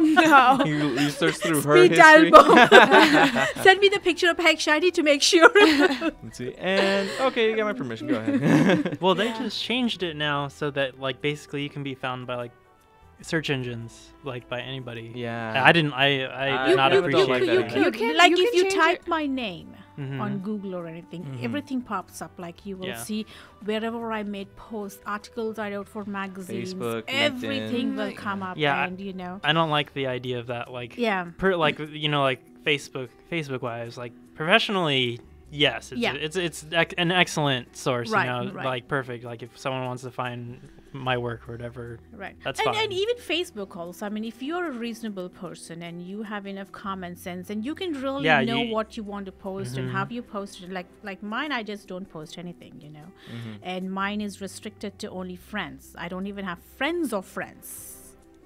No. You search through her Speed dial history. bomb. Send me the picture of Hank Shiny to make sure. Let's see. And okay, you got my permission. Go ahead. Well, they just changed it now so that like basically you can be found by like search engines, like by anybody. Yeah. I did not you- appreciate like that. that. You can- like you if can you change type it. my name Mhm. on Google or anything, everything pops up. Like you will Yeah. see wherever I made posts, articles I wrote for magazines, Facebook, everything LinkedIn. will come up. Yeah, and you know, I don't like the idea of that. Like, yeah. like like Facebook wise, like professionally, yes, it's Yeah. it's an excellent source. Right, You know, right. like perfect. Like if someone wants to find my work or whatever, Right. that's and, fine. and even Facebook also. I mean, if you're a reasonable person and you have enough common sense and you can really Yeah, know you- what you want to post and how you post it. Like mine, I just don't post anything, you know. And mine is restricted to only friends. I don't even have friends of friends.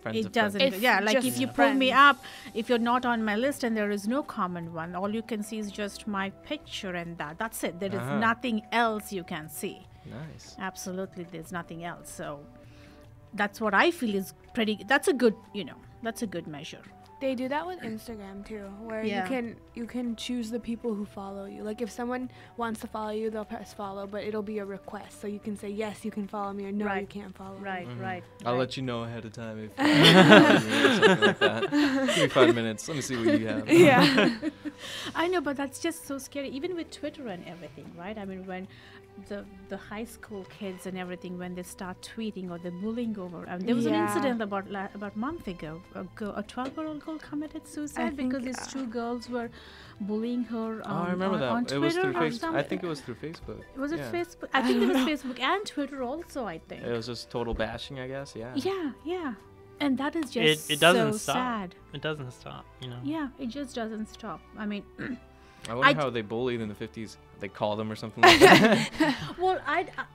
Friends It of friends. doesn't. It's Yeah, like if just you pull me friends. up, if you're not on my list and there is no common one, all you can see is just my picture and that's it. There is Uh-huh. nothing else you can see. Nice. Absolutely, there's nothing else. So that's what I feel is that's a good, that's a good measure. They do that with Instagram too, where Yeah. you can choose the people who follow you. Like if someone wants to follow you, they'll press follow, but it'll be a request. So you can say yes, you can follow me, or no, you Right. can't follow me. Right. I'll let you know ahead of time if or something like that. Give me 5 minutes. Let me see what you have. Yeah. I know, but that's just so scary. Even with Twitter and everything, right? I mean, when the high school kids and everything, when they start tweeting or they're bullying over, there was an Yeah. incident about a month ago. A 12-year-old girl committed suicide think, because these two girls were bullying her. Oh, I remember that. On It Twitter was through or Facebook. I something. think it was through Facebook. Was it Yeah. Facebook? I think it was Facebook and Twitter also. I think. It was just total bashing, I guess. Yeah. Yeah. And that is just it doesn't so stop. sad. It doesn't stop. You know. Yeah, it just doesn't stop. I mean, I wonder I how they bullied in the 50s. They called them or something like that. well,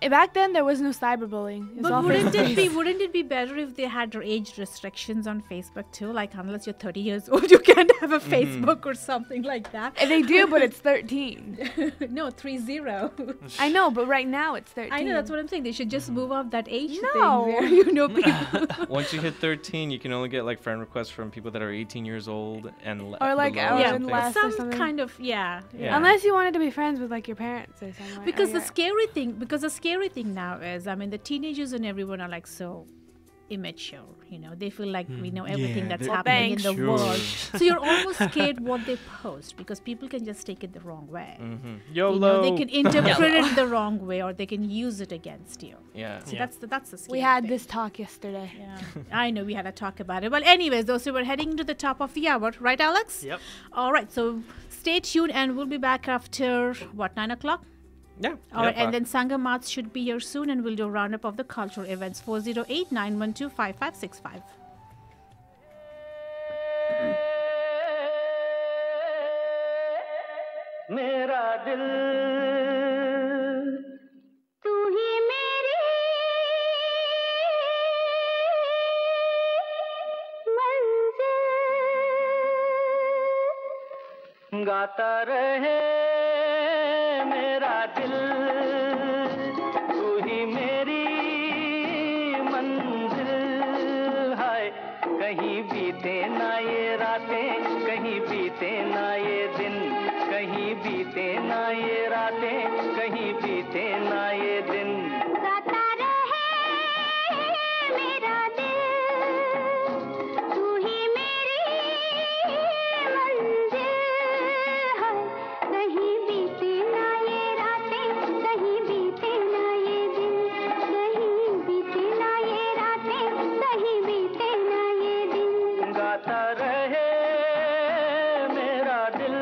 Back then there was no cyberbullying. It was but all wouldn't face-to-face. wouldn't it be better if they had age restrictions on Facebook too? Like unless you're 30 years old, you can't have a Facebook or something like that. They do, but it's 13. No, 30. I know, but right now it's 13. I know, that's what I'm saying. They should just move up that age No. thing where people. Once you hit 13, you can only get like friend requests from people that are 18 years old and Or, like, below or yeah, something. less. or some something. kind of Yeah. Unless you wanted to be friends with like your parents or something. because or the your- scary thing now is, I mean, the teenagers and everyone are like so immature, they feel like we know everything that's they're happening in the immature. world. So you're almost scared what they post because people can just take it the wrong way. YOLO. They can interpret it the wrong way or they can use it against you. Yeah. So Yeah. that's the scary we had thing. this talk yesterday. Yeah, I know we had a talk about it. Well, anyways, those who were heading to the top of the hour, right, Alex? Yep. All right, so stay tuned and we'll be back after, 9 o'clock? Yeah. All right, and then Sangamats should be here soon and we'll do a roundup of the cultural events. 408-912-5565. मेरा दिल तू ही मेरी मंजिल गाता रहे मेरा दिल तू ही मेरी मंजिल है कहीं बीते ना ये रातें कहीं बीते ना ये दिन कहीं बीते ना ये रातें कहीं बीते ना ये दिन गाता रहे मेरा दिल तू ही मेरी मंजिल है कहीं बीते ना ये रातें कहीं बीते ना ये दिन कहीं बीते ना ये रातें कहीं बीते ना ये दिन गाता रहे मेरा दिल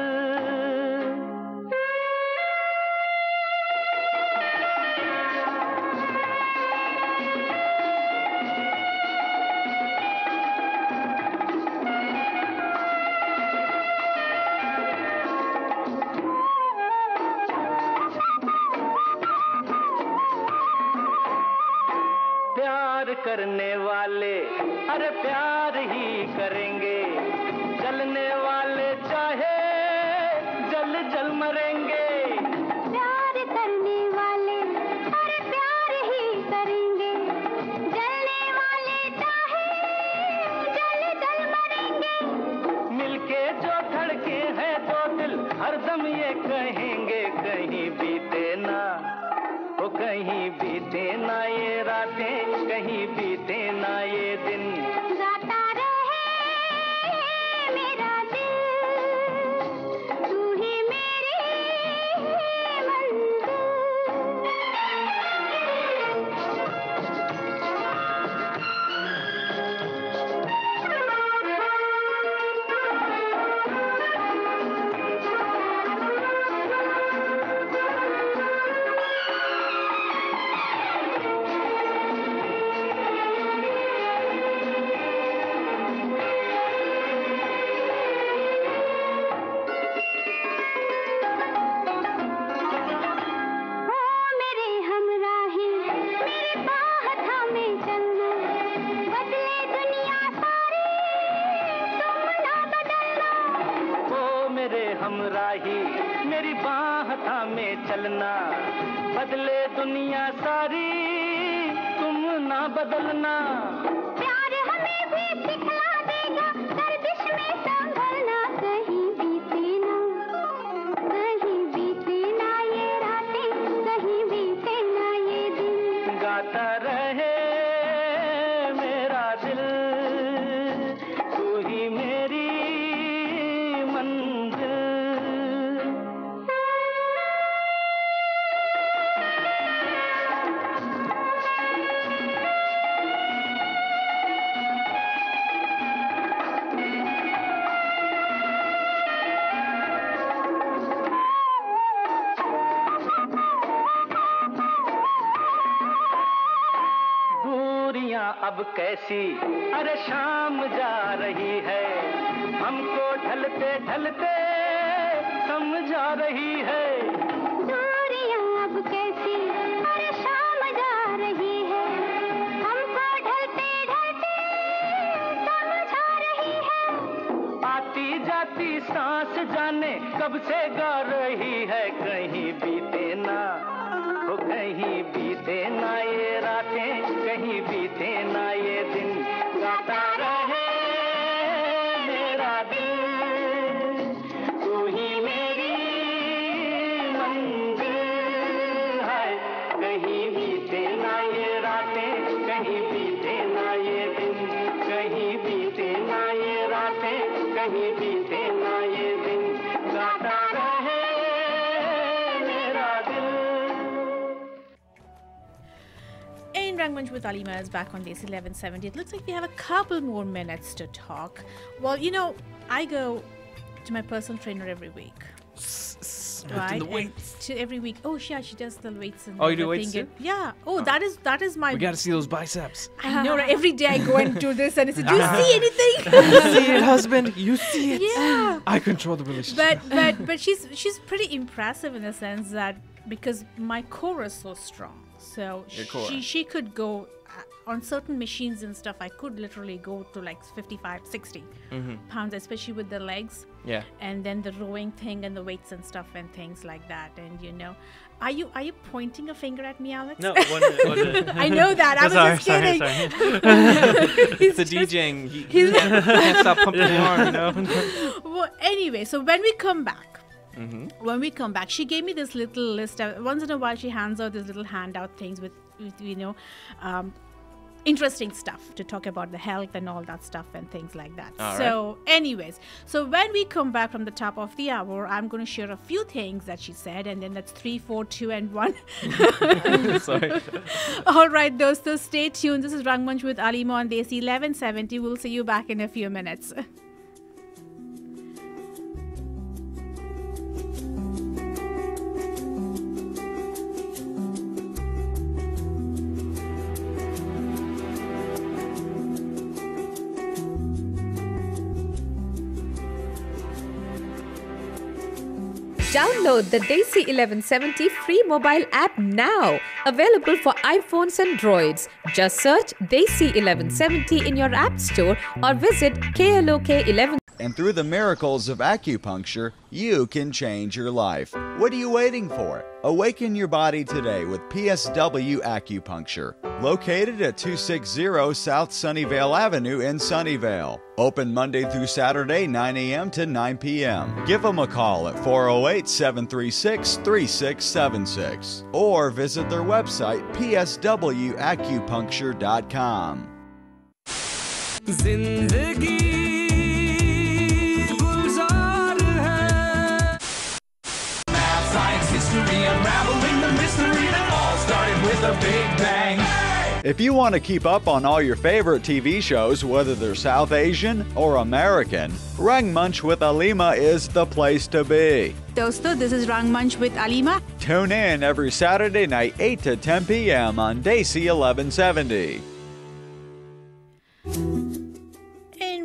प्यार करने वाले अरे प्यार ही करेंगे, जलने वाले चाहे जल जल मरेंगे। प्यार करने वाले अरे प्यार ही करेंगे, जलने वाले चाहे जल जल मरेंगे। मिलके जो धड़के हैं दो दिल हरदम ये कहेंगे, कहीं बीते ना वो कहीं बीते ना ये रातें, कहीं बीते ना ये दिन। गाता रहे मेरा दिल, तू ही मेरी मंजिल। हमराही मेरी बाह थामे चलना, बदले दुनिया सारी तुम ना बदलना। प्यार हमें भी सिखला देगा गर्दिश में संभलना, कहीं बीते ना ये रातें, कहीं बीते ना ये दिन। गाता रहे मेरा दिल, तू ही मेरी मंजिल। अब कैसी अरे शाम जा रही है, हमको ढलते ढलते समझा रही है। दूरियां अब कैसी अरे शाम जा रही है, हमको ढलते ढलते समझा रही है। आती जाती सांस जाने कब से गा रही है, कहीं बीते ना वो कहीं बीते ना ये रातें, कहीं बीते ना ये दिन। गाता रहे मेरा दिल, तू ही मेरी मंजिल है। कहीं बीते ना ये रातें, कहीं बीते ना ये दिन। कहीं बीते ना ये रातें, कहीं बीते ना ये दिन। गाता रहे मेरा दिल। Rangmunch with Alima is back on Desi 1170. It looks like we have a couple more minutes to talk. Well, you know, I go to my personal trainer every week. Right? The weights. Every week. Oh, yeah, she does the weights and Oh, you do everything. weights too? Yeah. Oh, that is my. We got to see those biceps. I know. Right? Every day I go and do this, and I say, "Do you see anything?" You see it, husband? You see it? Yeah. I control the relationship. But she's pretty impressive in the sense that because my core is so strong. So she could go on certain machines and stuff. I could literally go to like 55, 60 pounds, especially with the legs. Yeah. And then the rowing thing and the weights and stuff and things like that. And you know, are you pointing a finger at me, Alex? No, one minute. I know that. I was just kidding. Sorry. It's the DJing. He can't stop pumping the arm, you know? Well, anyway, so when we come back, she gave me this little list. Once in a while, she hands out these little handout things with you know, interesting stuff to talk about the health and all that stuff and things like that. Anyways, so when we come back from the top of the hour, I'm going to share a few things that she said, and then that's 3, 4, 2, and 1. Sorry. All right, those. So stay tuned. This is Rangmunch with Alima on Desi 1170. We'll see you back in a few minutes. Download the Desi 1170 free mobile app now, available for iPhones and Droids. Just search Desi 1170 in your app store or visit KLOK 11. And through the miracles of acupuncture, you can change your life. What are you waiting for? Awaken your body today with PSW Acupuncture. Located at 260 South Sunnyvale Avenue in Sunnyvale. Open Monday through Saturday, 9 a.m. to 9 p.m. Give them a call at 408-736-3676 or visit their website, pswacupuncture.com. History, unraveling the mystery that all started with a big bang. If you want to keep up on all your favorite TV shows, whether they're South Asian or American, Rangmunch with Alima is the place to be. Dosto, this is Rangmunch with Alima. Tune in every Saturday night, 8 to 10 p.m. on Desi 1170.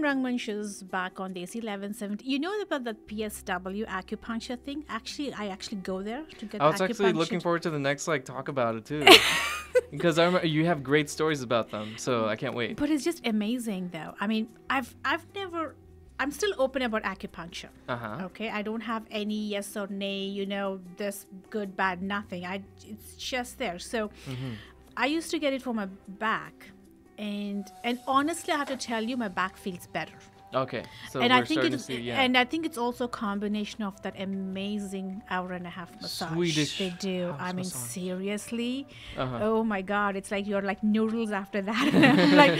Rangmunch is back on Desi 1170. You know about the PSW acupuncture thing? Actually, I go there to get I was actually looking forward to the next talk about it too. Because I remember you have great stories about them, so I can't wait. But it's just amazing though. I mean, I'm still open about acupuncture. Okay, I don't have any yes or nay, this good, bad, nothing. It's just there. So I used to get it for my back. And honestly, I have to tell you, my back feels better. Okay, so and we're I think starting to see, yeah. And I think it's also a combination of that amazing hour-and-a-half massage Swedish they do. house I mean, massage. Seriously, oh my God, it's like you're like noodles after that. Like,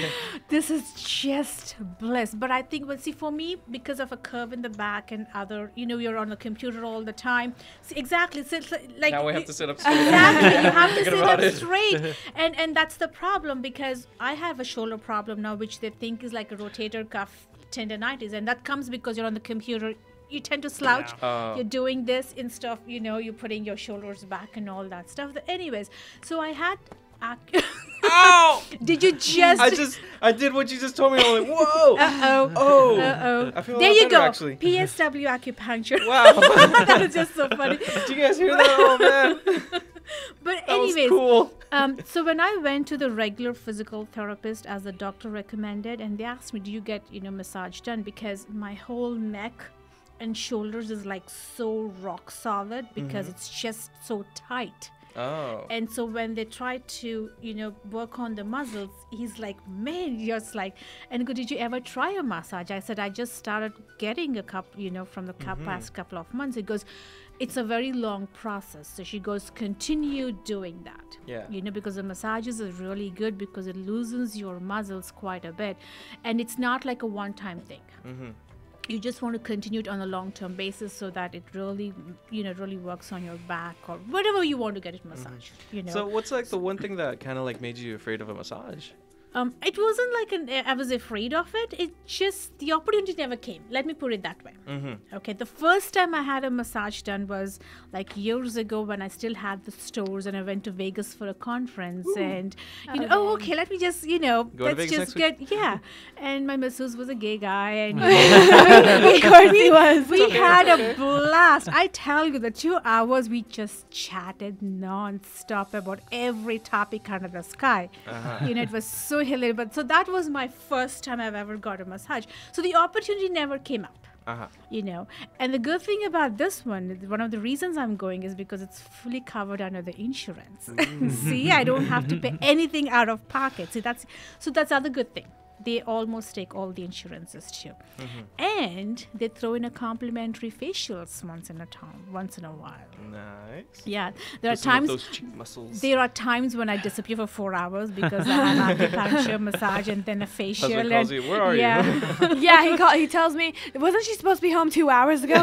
this is just bliss. But I think, for me, because of a curve in the back and other, you're on the computer all the time. See, exactly. So it's like Now we have to sit up straight. Exactly, you have to sit about up it. straight, and that's the problem, because I have a shoulder problem now, which they think is like a rotator cuff tendonitis, and that comes because you're on the computer. You tend to slouch. You're doing this instead of you're putting your shoulders back and all that stuff. Anyways, so I had. Ow! Did you just? I did what you just told me. I'm like, whoa. Oh. I feel There a lot you better, go. actually. PSW acupuncture. Wow. That was just so funny. Did you guys hear that? Oh man. But That was anyways, cool. So when I went to the regular physical therapist, as the doctor recommended, and they asked me, do you get massage done, because my whole neck and shoulders is like so rock solid, because it's just so tight. Oh. And so when they tried to work on the muscles, he's like, man, you're just like, and did you ever try a massage? I said, I just started getting a cup from the past couple of months. He goes, it's a very long process. So she goes, continue doing that. Yeah. Because the massages are really good, because it loosens your muscles quite a bit, and it's not like a one-time thing. You just want to continue it on a long-term basis, so that it really, really works on your back or whatever you want to get it massaged. So what's the one thing that kind of made you afraid of a massage? It wasn't like I was afraid of it. It just, the opportunity never came. Let me put it that way. Okay, the first time I had a massage done was like years ago, when I still had the stores, and I went to Vegas for a conference. And okay, let me just let's just get And my masseuse was a gay guy, and we had a blast. I tell you, the 2 hours we just chatted non-stop about every topic under the sky. It was so hilarious. But so that was my first time I've ever got a massage. So the opportunity never came up. And the good thing about this one of the reasons I'm going is because it's fully covered under the insurance. See, I don't have to pay anything out of pocket. See, that's the other good thing. They almost take all the insurances too. And they throw in a complimentary facials once in a while. Nice. Yeah, there are Listen up times. those cheek muscles. There are times when I disappear for 4 hours because I have acupuncture, massage, and then a facial. Husband calls you, where are you? Yeah, he tells me, wasn't she supposed to be home 2 hours ago?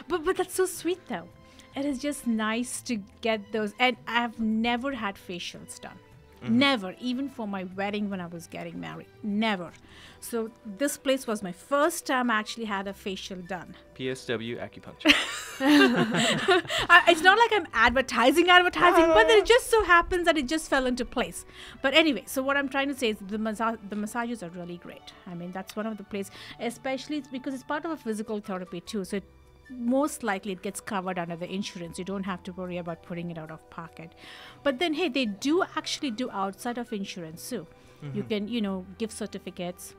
But that's so sweet though. It is just nice to get those, and I've never had facials done. Never, even for my wedding when I was getting married. Never. So this place was my first time I actually had a facial done. PSW acupuncture. It's not like I'm advertising, but then it just so happens that it just fell into place. But anyway, so what I'm trying to say is the massages are really great. I mean, that's one of the places, especially because it's part of a physical therapy too. So most likely it gets covered under the insurance. You don't have to worry about putting it out of pocket. But then, hey, they do actually do outside of insurance too. You can, give certificates,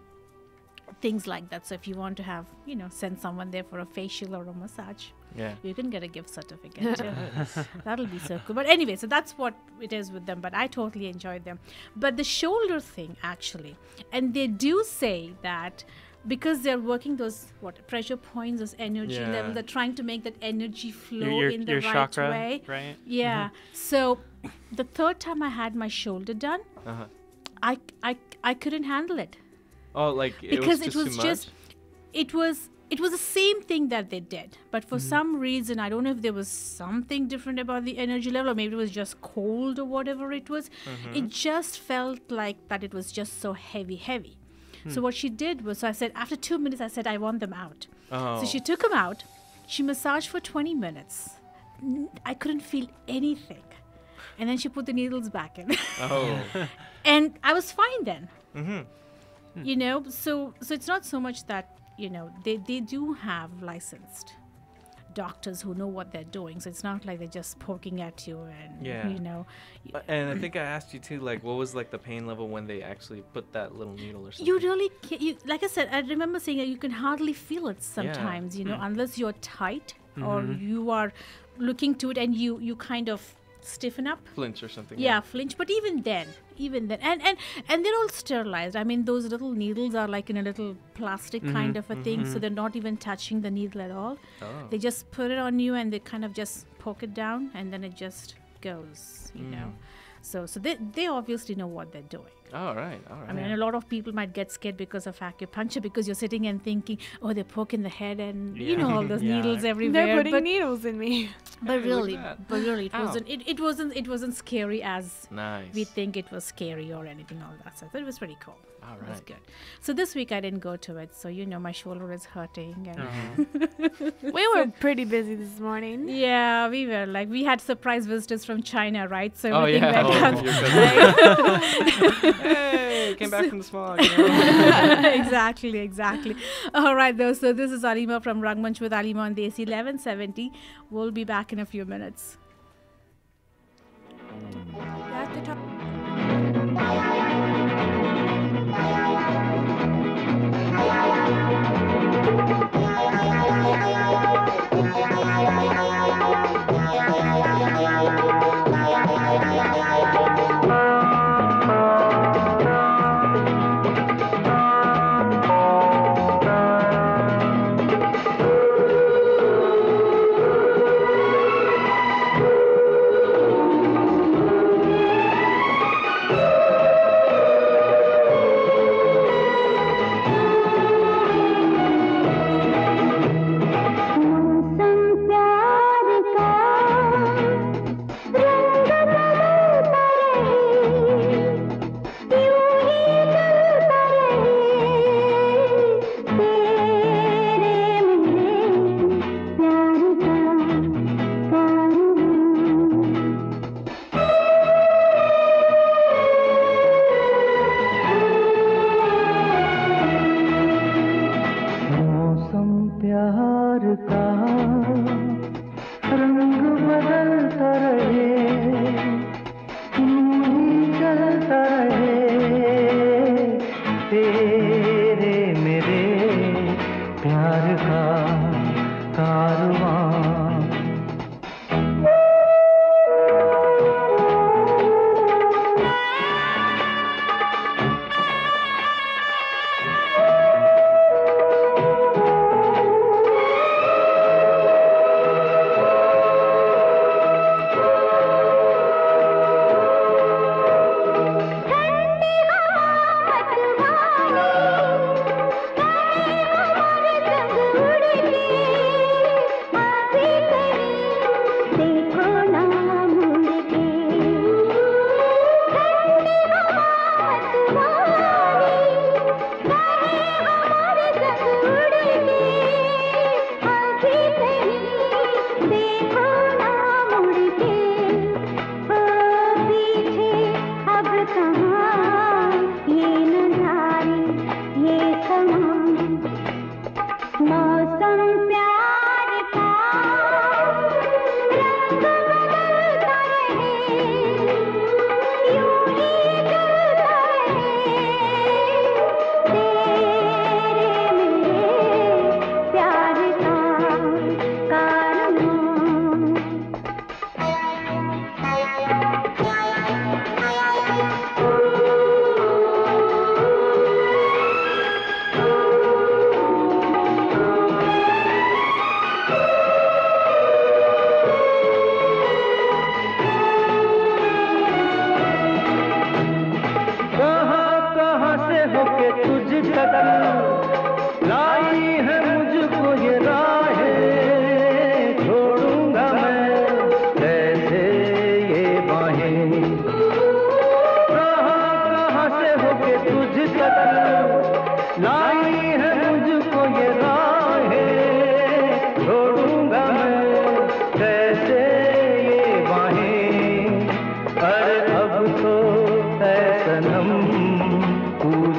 things like that. So if you want to have, send someone there for a facial or a massage, you can get a gift certificate too. That'll be so cool. But anyway, so that's what it is with them. But I totally enjoyed them. But the shoulder thing, actually, and they do say that because they're working those pressure points, those energy levels, they're trying to make that energy flow in the right chakra, way. Right? Yeah. So the third time I had my shoulder done, I couldn't handle it. Oh, like because it was just it was the same thing that they did, but for some reason, I don't know if there was something different about the energy level, or maybe it was just cold or whatever it was. It just felt like that it was just so heavy. So what she did was, so I said, after 2 minutes, I said, I want them out. So she took them out. She massaged for 20 minutes. I couldn't feel anything. And then she put the needles back in. And I was fine then. So it's not so much that, they do have licensed doctors who know what they're doing. So it's not like they're just poking at you and, And I think I asked you too, like, what was like the pain level when they actually put that little needle or something? You really can't, like I said, I remember saying that you can hardly feel it sometimes, unless you're tight or you are looking to it and you kind of stiffen up. Flinch or something. Flinch. But even then, and they're all sterilized. I mean, those little needles are like in a little plastic kind of a thing, so they're not even touching the needle at all. They just put it on you and they kind of just poke it down and then it just goes, So they obviously know what they're doing. All right. I mean, a lot of people might get scared because of acupuncture, because you're sitting and thinking, oh, they're poking the head and all those needles everywhere. They're putting needles in me. But really, it wasn't scary as nice. we think it was scary or anything all that. So it was pretty cool. All right. It was good. So this week I didn't go to it. So my shoulder is hurting. And we were pretty busy this morning. Yeah, we were. Like, we had surprise visitors from China, right? So everything Hey, came back from the smog. Exactly. All right, though. So this is Alima from Rangmunch with Alima on Desi 1170. We'll be back in a few minutes. You have to talk.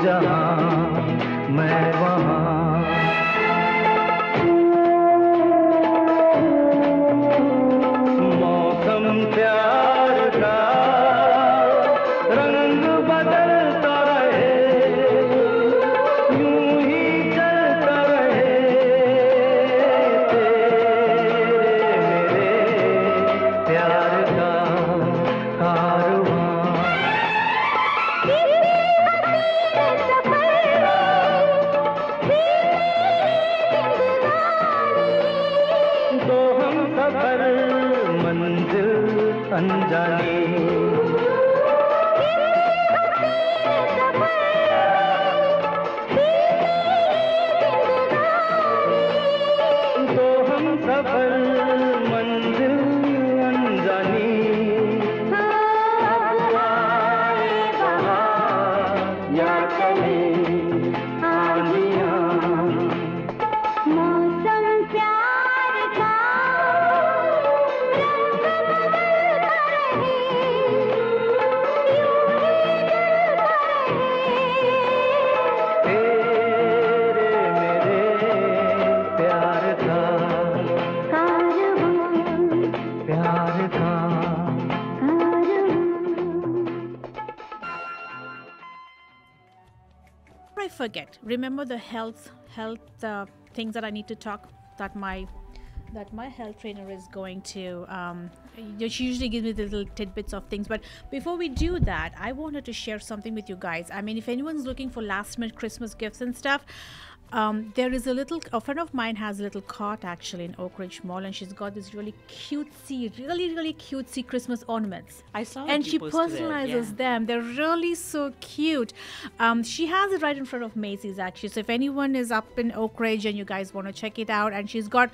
जहां मैं वहां मौसम प्यार का रंग बदलता रहे यूं ही चलता रहे तेरे मेरे प्यार का कारवां दो हम सफर मंजिल अनजानी दो हम सफर मंजिल अनजानी अब आए बहार या चले आंधियां मौसम प्यार का रंग बदलता रहे यूं ही चलता रहे तेरे मेरे प्यार का कारवां प्यार का I forget. Remember the health things that I need to talk that my health trainer is going to. She usually gives me the little tidbits of things. But before we do that, I wanted to share something with you guys. I mean, if anyone's looking for last-minute Christmas gifts and stuff, there is a friend of mine has a little cart actually in Oak Ridge Mall, and she's got this really cutesy Christmas ornaments. I saw And that she you posted it, personalizes yeah. them. They're really so cute. She has it right in front of Macy's actually. So if anyone is up in Oak Ridge and you guys want to check it out, and she's got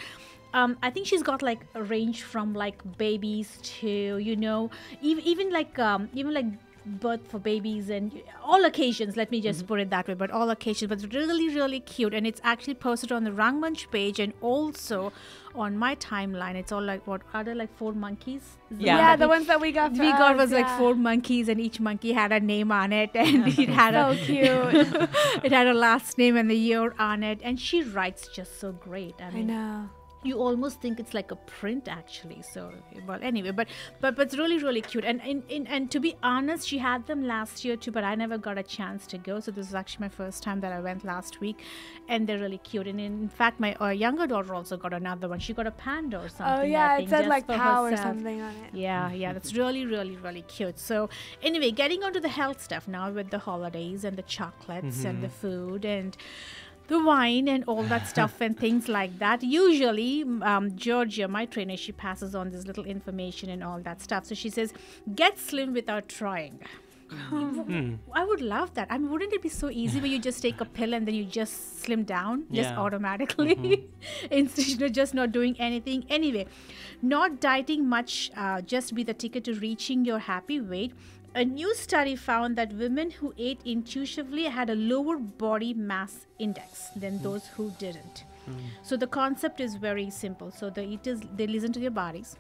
I think she's got like a range from like babies to even like birth for babies and all occasions, let me just put it that way, but all occasions, but really cute. And it's actually posted on the Rangmunch page and also on my timeline. It's all like, what are there, like 4 monkeys? Is the Yeah. one Yeah, that the ones that we got for we got us, was like yeah. 4 monkeys, and each monkey had a name on it, and it had So cute. it had a last name and the year on it, and she writes just so great. I I mean, know. you almost think it's like a print actually. So well, anyway, but it's really cute. And to be honest, she had them last year too, but I never got a chance to go. So this is actually my first time that I went last week, and they're really cute. And in fact, my younger daughter also got another one. She got a panda or something. Oh I yeah, it think, said just like for POW or herself. something on it. Yeah, that's really cute. So anyway, getting onto the health stuff now with the holidays and the chocolates and the food and the wine and all that stuff and things like that. Usually, Georgia, my trainer, she passes on this little information and all that stuff. So she says, get slim without trying. I would love that. I mean, wouldn't it be so easy where you just take a pill and then you just slim down just Yeah. automatically instead of just not doing anything? Anyway, not dieting much just be the ticket to reaching your happy weight. A new study found that women who ate intuitively had a lower body mass index than those who didn't. So the concept is very simple. So the eaters, they listen to their bodies.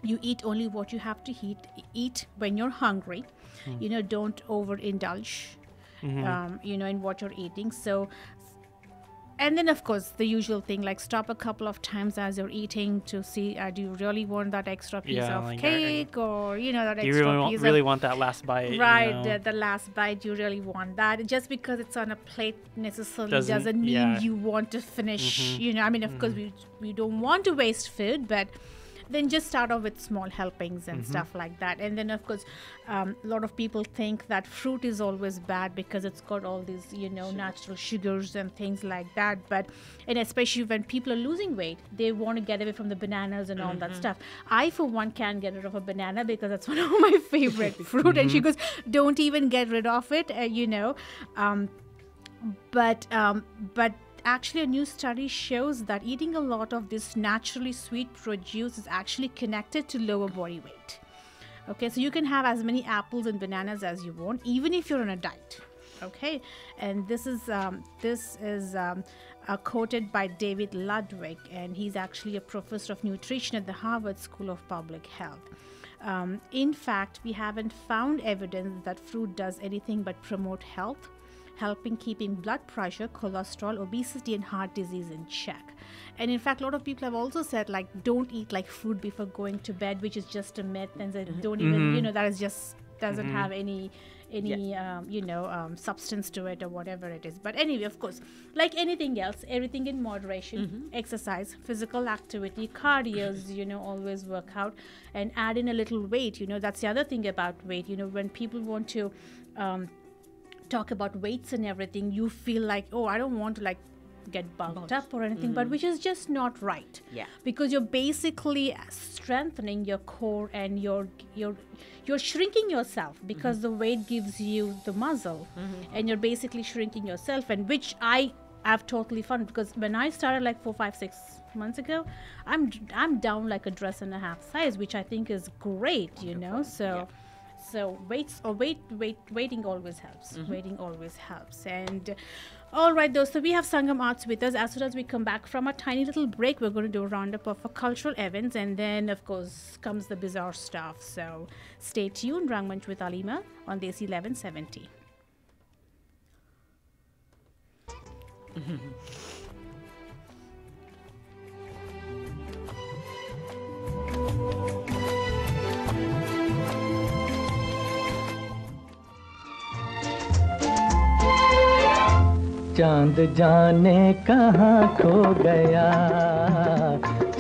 You eat only what you have to eat when you're hungry. Don't overindulge, in what you're eating. So, and then of course the usual thing, like stop a couple of times as you're eating to see, do you really want that extra piece Yeah, of like, cake, or that Do you extra piece want that last bite? Right, the last bite, you really want that. Just because it's on a plate necessarily doesn't mean yeah. you want to finish. I mean, of course, we don't want to waste food, but then just start off with small helpings and stuff like that. And then, of course, a lot of people think that fruit is always bad because it's got all these, natural sugars and things like that. And especially when people are losing weight, they want to get away from the bananas and all that stuff. I, for one, can't get rid of a banana because that's one of my favorite fruit. And she goes, don't even get rid of it, But actually, a new study shows that eating a lot of this naturally sweet produce is actually connected to lower body weight. Okay, so you can have as many apples and bananas as you want, even if you're on a diet. Okay, and this is quoted by David Ludwig, and he's actually a professor of nutrition at the Harvard School of Public Health. In fact, we haven't found evidence that fruit does anything but promote health. helping keeping blood pressure, cholesterol, obesity, and heart disease in check. And in fact, a lot of people have also said, like, don't eat like food before going to bed, which is just a myth, and said, don't even, that is just doesn't have any substance to it or whatever it is. But anyway, of course, like anything else, everything in moderation. Exercise, physical activity, cardios, always work out, and add in a little weight. That's the other thing about weight. When people want to talk about weights and everything, you feel like, oh, I don't want to like get bulked up or anything, but which is just not right. Because you're basically strengthening your core, and you're shrinking yourself, because the weight gives you the muscle, and you're basically shrinking yourself, and which I have totally fun, because when I started like 4, 5, 6 months ago, I'm down like a dress and a half size, which I think is great. So waiting always helps. Waiting always helps. And all right, though, so we have Sangam Arts with us. As soon as we come back from a tiny little break, we're going to do a roundup of cultural events, and then, of course, comes the bizarre stuff. So stay tuned. Rangmunch with Alima on Desi 1170. चांद जाने कहाँ खो गया,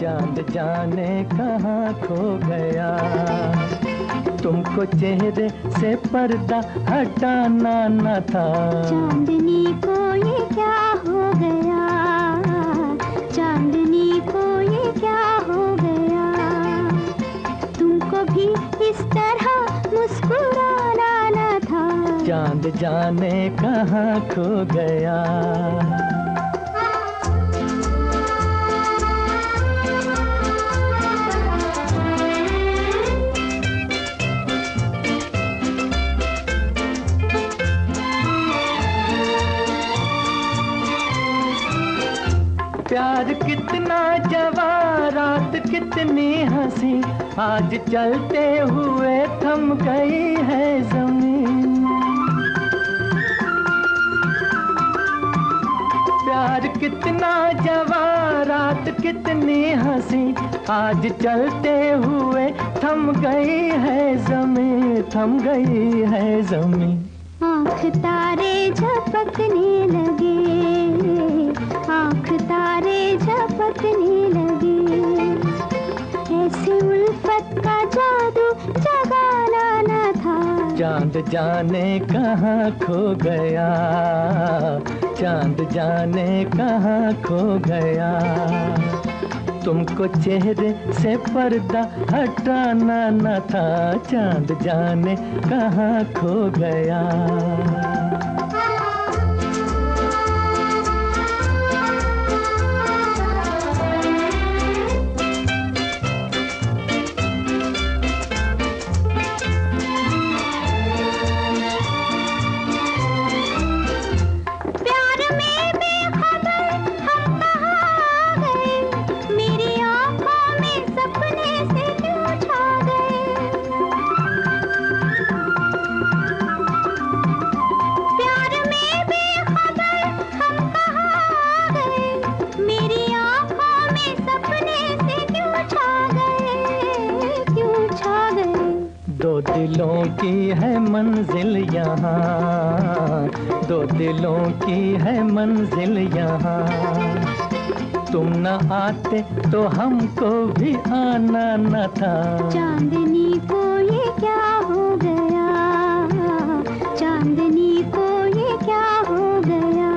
चांद जाने कहाँ खो गया, तुमको चेहरे से पर्दा हटाना न था। चांदनी को ये क्या हो गया, चांदनी को ये क्या हो गया, तुमको भी इस तरह मुस्कुराना न था। चांद जाने कहाँ खो गया। प्यार कितना जवा, रात कितनी हंसी, आज चलते हुए थम गई है ज़मीन। प्यार कितना जवा, रात कितनी हंसी, आज चलते हुए थम गई है ज़मीन, थम गई है ज़मीन। आँख तारे झपकने लगे, आँख तारे झपकने लगे, ऐसे उल्फत का जादू जगाना न था। चांद जाने कहाँ खो गया, चांद जाने कहाँ खो गया, तुमको चेहरे से पर्दा हटाना न था। चांद जाने कहाँ खो गया। दो दिलों की है मंजिल यहाँ, दो दिलों की है मंजिल यहाँ, तुम न आते तो हमको भी आना न था। चांदनी को ये क्या हो गया, चांदनी को ये क्या हो गया,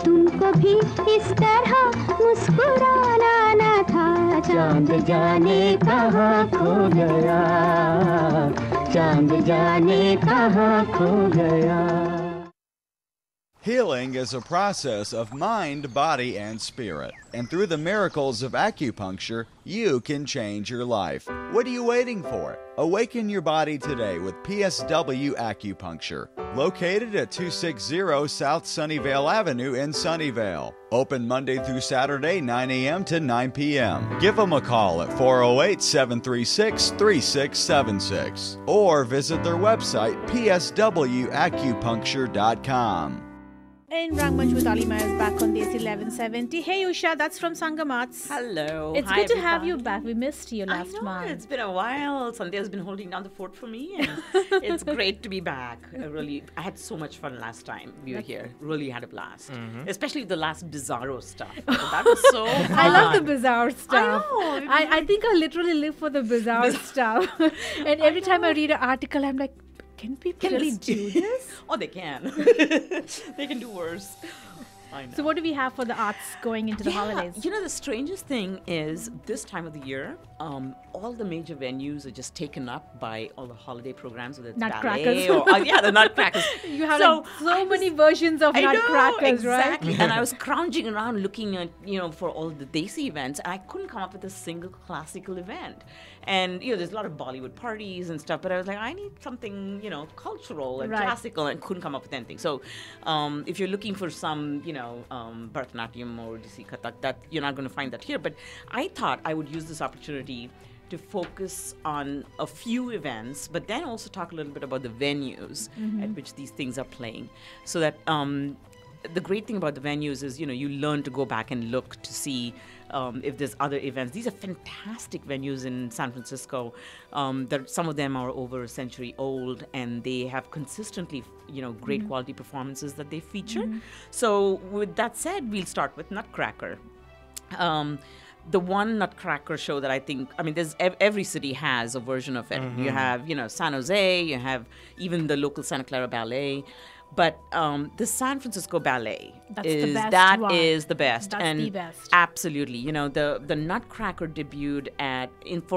तुमको भी इस तरह मुस्कुराना न था। चांद जाने कहाँ खो गया, चांद जाने कहाँ खो गया। Healing is a process of mind, body, and spirit. And through the miracles of acupuncture, you can change your life. What are you waiting for? Awaken your body today with PSW Acupuncture. Located at 260 South Sunnyvale Avenue in Sunnyvale. Open Monday through Saturday, 9 a.m. to 9 p.m. Give them a call at 408-736-3676 or visit their website, pswacupuncture.com. And Rangmunch with Alima is back on Desi 1170. Hey Usha, that's from Sangamats. Hello. It's Hi, good to have everybody. you back. We missed you last I know, month. it's been a while. Sandhya's been holding down the fort for me, and it's great to be back. I had so much fun last time we were here. Really had a blast, especially the last Bizarro stuff. That was so fun. I love the bizarre stuff. know. I think I literally live for the bizarre stuff. And every time I read an article, I'm like, can people really do this? Oh, they can. They can do worse. I know. So what do we have for the arts going into the holidays? You know, the strangest thing is this time of the year, all the major venues are just taken up by all the holiday programs, whether it's Nutcrackers. ballet or the Nutcrackers. You have so many versions of I know, Nutcrackers, exactly. right? And I was scrounging around looking at, for all the Desi events, and I couldn't come up with a single classical event. And, there's a lot of Bollywood parties and stuff, but I was like, I need something, cultural and classical, and couldn't come up with anything. So if you're looking for some, Bharatanatyam or Desi Kathak, that you're not going to find that here. But I thought I would use this opportunity to focus on a few events, but then also talk a little bit about the venues at which these things are playing. So that the great thing about the venues is, you learn to go back and look to see if there's other events. These are fantastic venues in San Francisco. Some of them are over a century old, and they have consistently, great quality performances that they feature. So with that said, we'll start with Nutcracker. The one Nutcracker show that there's every city has a version of it. You have, San Jose, you have even the local Santa Clara Ballet. But the San Francisco Ballet is the best. That's and the best. Absolutely. The Nutcracker debuted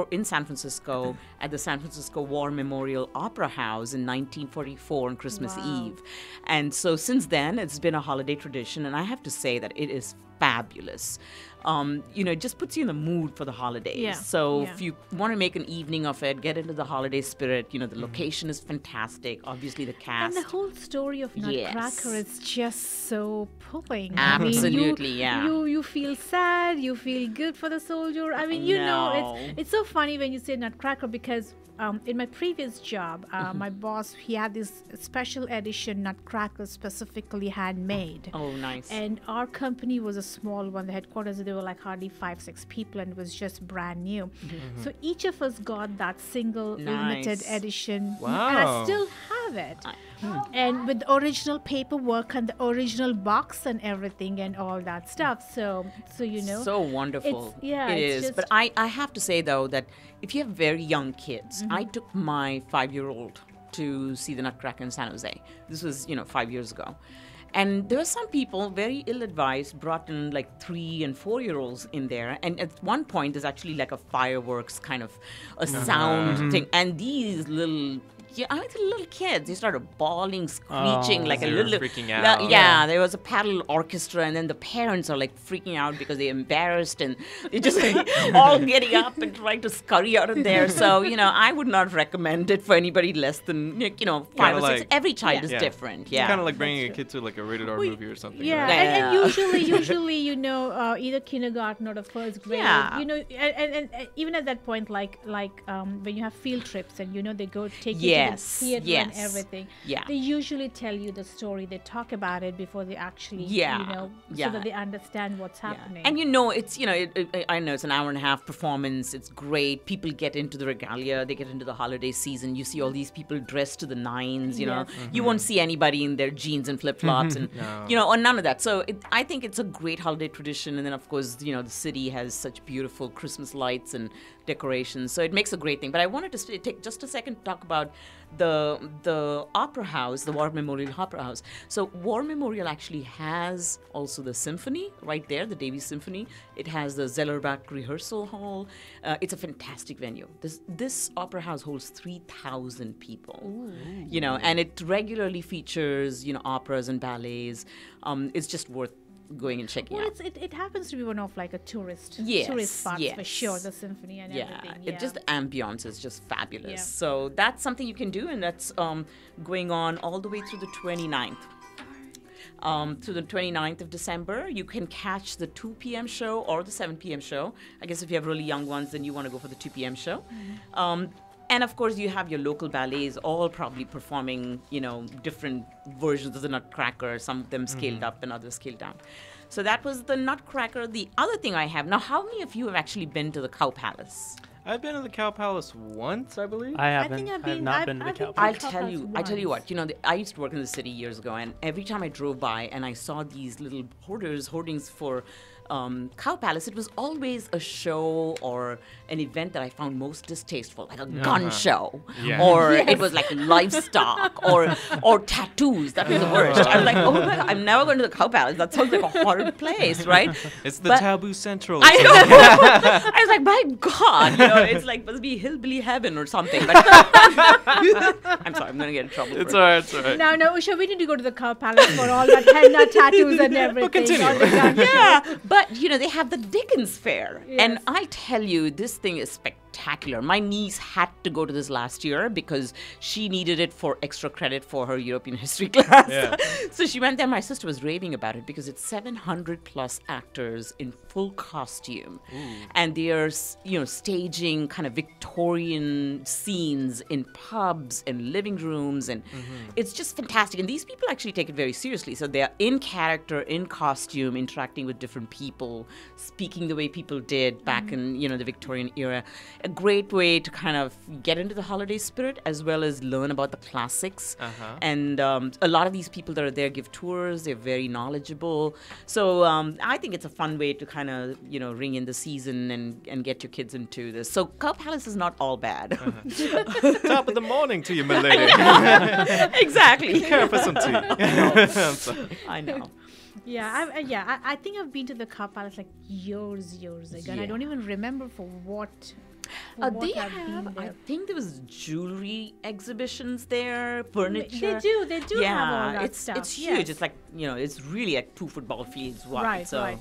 in San Francisco at the San Francisco War Memorial Opera House in 1944 on Christmas Eve. And so since then, it's been a holiday tradition, and I have to say that it is fabulous. It just puts you in the mood for the holidays. Yeah. So if you want to make an evening of it, get into the holiday spirit. The location is fantastic. Obviously, the cast. And the whole story of Nutcracker is just so pulling. Absolutely, You feel sad, you feel good for the soldier. It's so funny when you say Nutcracker because in my previous job, my boss, he had this special edition Nutcracker specifically handmade. Oh, nice. And our company was a small one. The headquarters, there were like hardly 5-6 people, and it was just brand new. So each of us got that single limited edition. Wow. And I still have it. And with the original paperwork and the original box and everything and all that stuff. So So wonderful. It is. just, But I have to say, though, that if you have very young kids, I took my 5-year-old to see the Nutcracker in San Jose. This was, 5 years ago. And there were some people, very ill-advised, brought in like 3- and 4-year-olds in there. And at one point, there's actually like a fireworks kind of a sound thing. And these little kids, they started bawling, screeching like a they were little. freaking out. There was a paddle orchestra, and then the parents are like freaking out because they're embarrassed, and they're just all getting up and trying to scurry out of there. So I would not recommend it for anybody less than 5 or 6. Every child is different. Yeah, kind of like bringing a kid to like a rated R movie or something. Yeah, right? and usually, either kindergarten or the first grade. Yeah. And even at that point, like when you have field trips and they go take you to the theater and everything. Yeah. They usually tell you the story. They talk about it before they actually, so that they understand what's happening. And it's I know it's an hour and a half performance. It's great. People get into the regalia. They get into the holiday season. You see all these people dressed to the nines. You won't see anybody in their jeans and flip flops and or none of that. So I think it's a great holiday tradition. And then of course the city has such beautiful Christmas lights and decorations. So it makes a great thing. But I wanted to take just a second to talk about the Opera House, the War Memorial Opera House. So War Memorial actually has also the symphony right there, the Davies Symphony. It has the Zellerbach Rehearsal Hall. It's a fantastic venue. This opera house holds 3,000 people. Ooh. You know, and it regularly features, you know, operas and ballets. It's just worth going and checking out. It happens to be one of like a tourist spots for sure, the symphony and everything. It just, the ambience is just fabulous. Yeah. So that's something you can do, and that's going on all the way through the 29th. To the 29th of December, you can catch the 2 p.m. show or the 7 p.m. show. I guess if you have really young ones, then you want to go for the 2 p.m. show. Mm-hmm. And of course, you have your local ballets all probably performing, you know, different versions of the Nutcracker, some of them scaled up and others scaled down. So that was the Nutcracker. The other thing I have, now how many of you have actually been to the Cow Palace? I've been to the Cow Palace once, I believe. I haven't. I've not been to the Cow Palace. I tell you what, you know, I used to work in the city years ago, and every time I drove by and I saw these little hoardings for Cow Palace, it was always a show or an event that I found most distasteful, like a gun show, or it was like livestock or tattoos. That was the worst. I was like, oh my God, I'm never going to the Cow Palace. That sounds like a horrid place, right? It's the taboo central. I know. I was like, my God, you know, it's like must be hillbilly heaven or something. But I'm sorry, I'm gonna get in trouble. It's all right. It's all right. No, Usha, we need to go to the Cow Palace for all that henna tattoos and everything. Continue. But you know, they have the Dickens Fair, and I tell you, this thing is spectacular. My niece had to go to this last year because she needed it for extra credit for her European history class. Yeah. So she went there. My sister was raving about it because it's 700 plus actors in full costume, and they are, you know, staging kind of Victorian scenes in pubs and living rooms, and it's just fantastic. And these people actually take it very seriously. So they are in character, in costume, interacting with different people, speaking the way people did back in, you know, the Victorian era. A great way to kind of get into the holiday spirit as well as learn about the classics. And a lot of these people that are there give tours. They're very knowledgeable. So I think it's a fun way to kind of, you know, ring in the season and get your kids into this. So Cow Palace is not all bad. Top of the morning to you, my lady. Exactly. Care for some tea. I know. I think I've been to the Cow Palace like years ago, and I don't even remember for what. They have, I think there was jewelry exhibitions there, furniture. They do have all that stuff. It's huge. It's like, you know, it's really like 2 football fields wide. So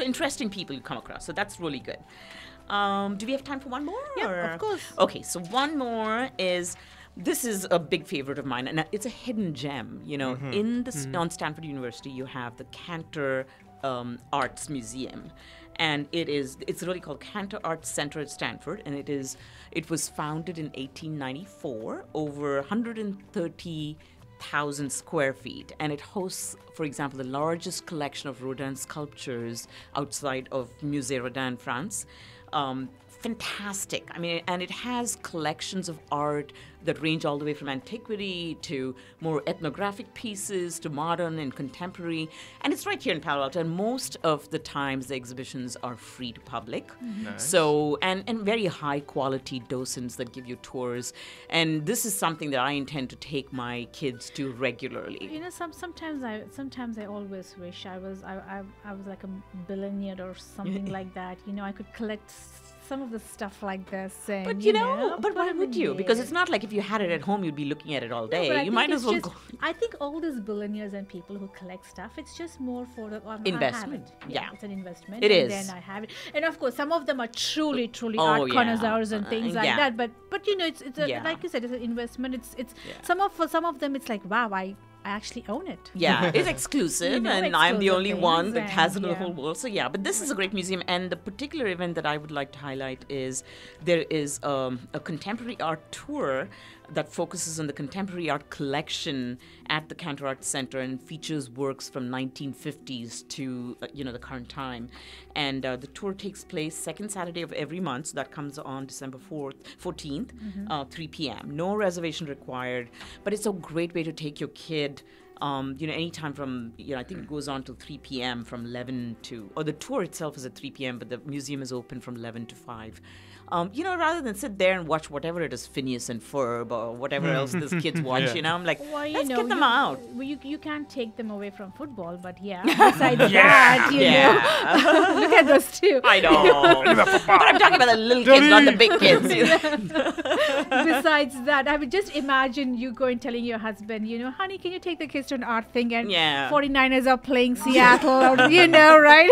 interesting people you come across. So that's really good. Do we have time for one more? Yeah, of course. Okay, so one more is. This is a big favorite of mine, and it's a hidden gem. You know, on Stanford University, you have the Cantor Arts Museum, and it's really called Cantor Arts Center at Stanford, and it was founded in 1894, over 130,000 square feet, and it hosts, for example, the largest collection of Rodin sculptures outside of Musée Rodin, France. Fantastic. I mean, and it has collections of art that range all the way from antiquity to more ethnographic pieces to modern and contemporary. And it's right here in Palo Alto. And most of the times the exhibitions are free to public. Nice. So, and very high quality docents that give you tours. And this is something that I intend to take my kids to regularly. You know, sometimes I always wish I was like a billionaire or something like that. You know, I could collect some of the stuff like this. And, but you know, but why would you? Because it's not like if you had it at home, you'd be looking at it all day. You might as well go. I think all these billionaires and people who collect stuff, it's just more for the investment. Yeah, it's an investment. It is. Then I have it, and of course, some of them are truly art connoisseurs and things like that. But you know, it's like you said, it's an investment. It's for some of them, it's like, wow, I actually own it. Yeah, it's exclusive, you know, and I'm the only one that has it in the whole world. So but this is a great museum, and the particular event that I would like to highlight is there is a contemporary art tour that focuses on the contemporary art collection at the Cantor Arts Center and features works from 1950s to the current time. And the tour takes place second Saturday of every month, so that comes on December 14th, 3 p.m. No reservation required, but it's a great way to take your kid anytime from, I think it goes on till 3 p.m. from 11 to, or the tour itself is at 3 p.m., but the museum is open from 11 to 5. rather than sit there and watch whatever it is, Phineas and Ferb or whatever else these kids watch, I'm like, well, let's get them out. Well, you can't take them away from football, but besides that, you know, look at those two. I know. But I'm talking about the little kids, not the big kids. Besides that, I mean, just imagine you going telling your husband, honey, can you take the kids to an art thing? And 49ers are playing Seattle, or, right?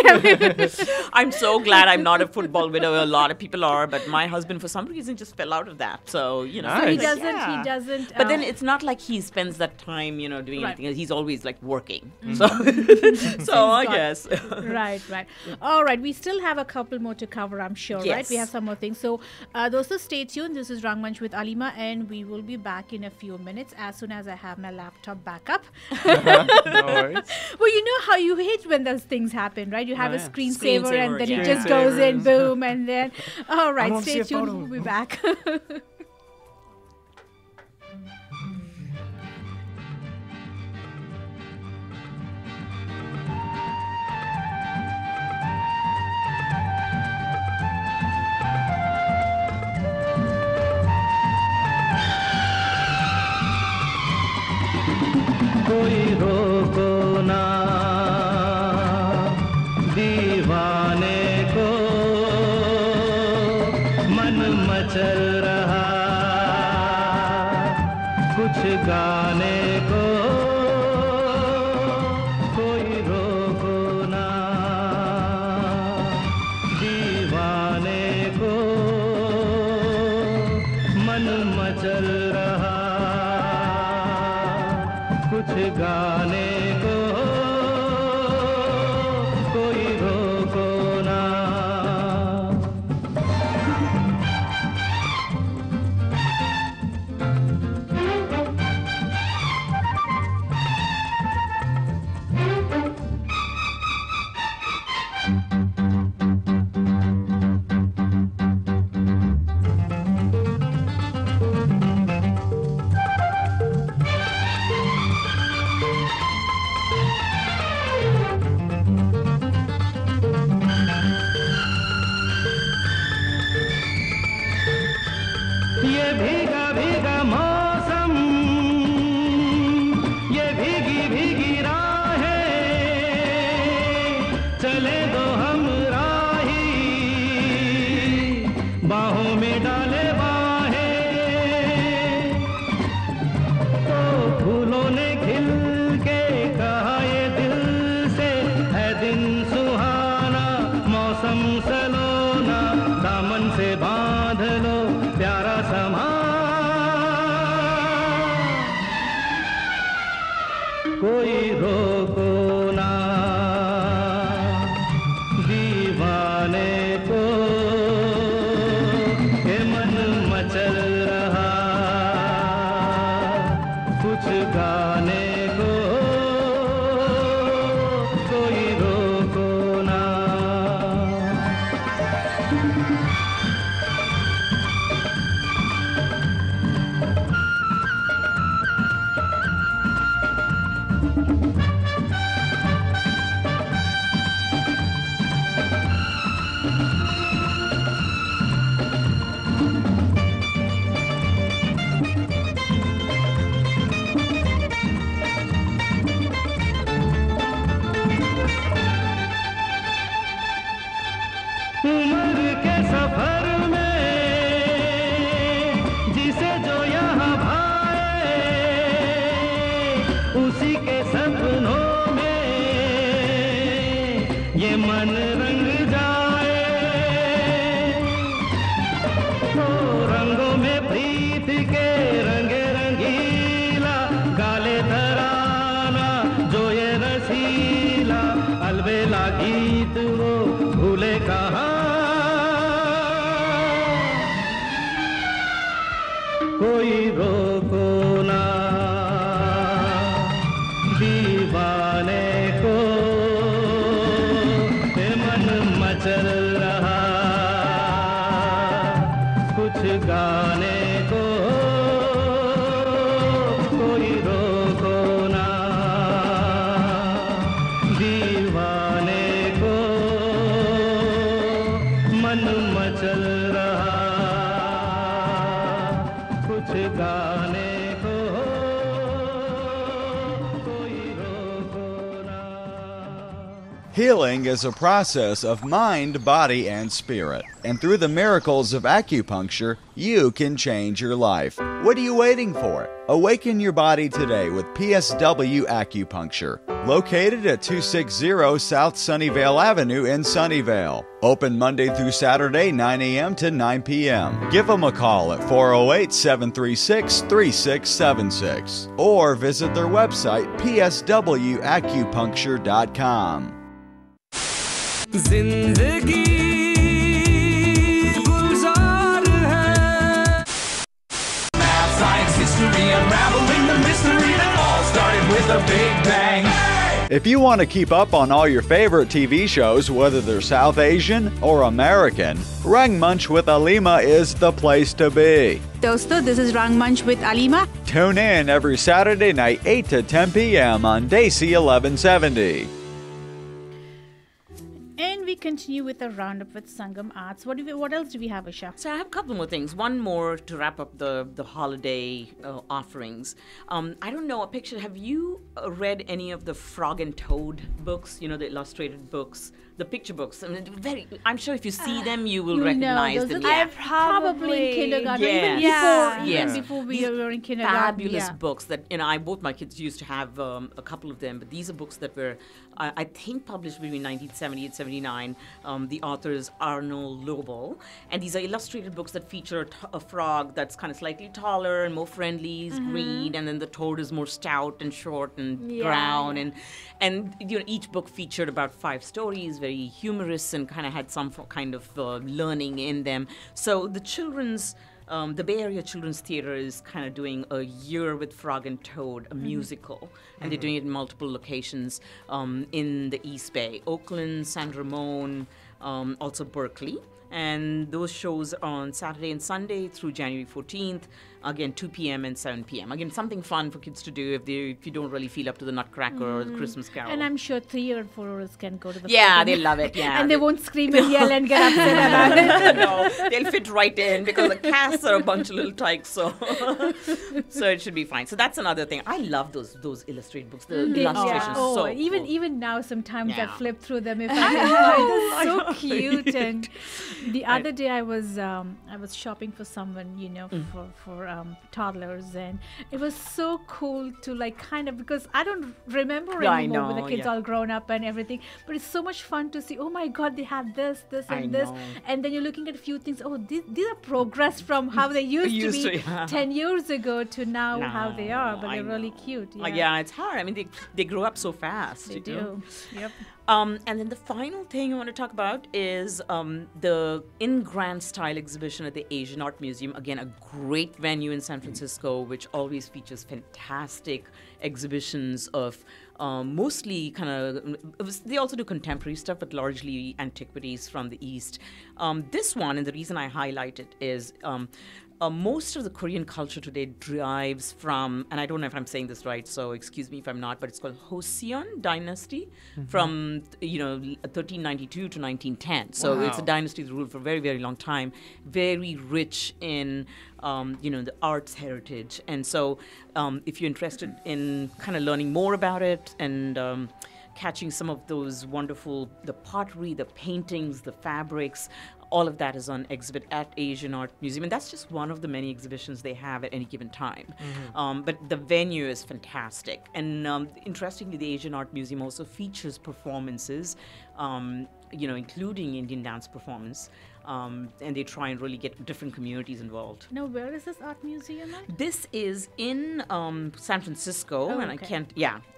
I'm so glad I'm not a football widow. A lot of people are, but my husband, for some reason, just fell out of that. So, So he doesn't. But then it's not like he spends that time, doing anything. He's always like working. So I guess. Right. All right. We still have a couple more to cover, I'm sure, right? We have some more things. So, those are stay tuned. This is Rangmunch with Alima, and we will be back in a few minutes as soon as I have my laptop back up. No worries. Well, you know how you hate when those things happen, right? You have a screensaver and then it just Screensaver, goes in, boom, and then... All right, stay tuned. We'll be back. कोई रोको ना दीवाने को, मन मचल रहा कुछ गाने को, कोई रोको ना दीवाने को, मन मचल रहा कुछ गाने को, कोई रोको ना। ये भीगा भीगा मौसम, ये भीगी भीगी राहें, चले दो हम राही, बाहों में डाले बाहें। तो फूलों ने खिल के कहा ये दिल से, है दिन सुहाना मौसम सलोना, दामन से बांध लो प्यारा समा, कोई रोको ना दीवाने को, ये मन मचल रहा कुछ गाने को, कोई रोको ना। उम्र के सफर में जिसे जो यहाँ भाए, उसी के सपनों में ये मन रंग जाए। तो रंगों में प्रीत के रंगे रंगीला, गाले तराना जो ये रसीला, अलबेला गीत वो भूले कहाँ, कोई रोको ना दीवाने को, ये मन मचल रहा कुछ गाने को, कोई रोको ना दीवाने को, मन मचल रहा Healing is a process of mind, body, and spirit. And through the miracles of acupuncture, you can change your life. What are you waiting for? Awaken your body today with PSW Acupuncture. Located at 260 South Sunnyvale Avenue in Sunnyvale. Open Monday through Saturday, 9 a.m. to 9 p.m. Give them a call at 408-736-3676 or visit their website, pswacupuncture.com. जिंदगी गुलजार है. Math, science, history, unraveling the mystery that all started with a big bang. If you want to keep up on all your favorite TV shows, whether they're South Asian or American, Rangmunch with Alima is the place to be. Dosto, this is Rangmunch with Alima. Tune in every Saturday night, 8 to 10 p.m. on Desi 1170. And we continue with a roundup with Sangam Arts. What else do we have, Isha? So I have a couple more things. One more to wrap up the holiday offerings. I don't know, a picture. Have you read any of the Frog and Toad books? You know, the illustrated books, the picture books. I mean, I'm sure if you see them, you will recognize them. Yeah. Probably in kindergarten. Even before we were in kindergarten. Fabulous books that, you know, both my kids used to have a couple of them. But these are books that were, I think, published between 1970 and 79. The author is Arnold Lobel. And these are illustrated books that feature a frog that's kind of slightly taller and more friendly, is green, and then the toad is more stout and short and brown. And you know, each book featured about 5 stories, very humorous, and kind of had some kind of learning in them. So the children's the Bay Area Children's Theater is kind of doing a Year with Frog and Toad, a musical, and they're doing it in multiple locations in the East Bay, Oakland, San Ramon, also Berkeley. And those shows are on Saturday and Sunday through January 14th. Again, 2 p.m. and 7 p.m. Again, something fun for kids to do if you don't really feel up to the Nutcracker or the Christmas Carol. And I'm sure 3 or 4-year-olds can go to the they love it. Yeah, and they won't scream and yell and get upset about it. No, they'll fit right in because the casts are a bunch of little tykes, so it should be fine. So that's another thing. I love those illustrated books. The illustrations. Oh, so even cool. now, sometimes I flip through them if I can find them. So cute. And the other day I was shopping for someone, you know, for toddlers, and it was so cool to like kind of, because I don't remember anymore with the kids all grown up and everything, but it's so much fun to see, oh my god, they have this and this, and then you're looking at a few things, oh, these are progress from how they used to be 10 years ago to now how they are, but they're really cute. It's hard. I mean, they grow up so fast. They do. Yep. And then the final thing I want to talk about is the In Grand Style exhibition at the Asian Art Museum. Again, a great venue in San Francisco, which always features fantastic exhibitions of mostly kind of, they also do contemporary stuff, but largely antiquities from the East. This one, and the reason I highlight it is most of the Korean culture today derives from, and I don't know if I'm saying this right, so excuse me if I'm not, but it's called Joseon Dynasty from 1392 to 1910. So it's a dynasty that ruled for a very, very long time, very rich in the arts heritage. And so if you're interested in kind of learning more about it and catching some of those wonderful, the pottery, the paintings, the fabrics, all of that is on exhibit at Asian Art Museum. And that's just one of the many exhibitions they have at any given time. But the venue is fantastic. And interestingly, the Asian Art Museum also features performances, including Indian dance performance. And they try and really get different communities involved. Now, where is this art museum at? This is in San Francisco, and I can't,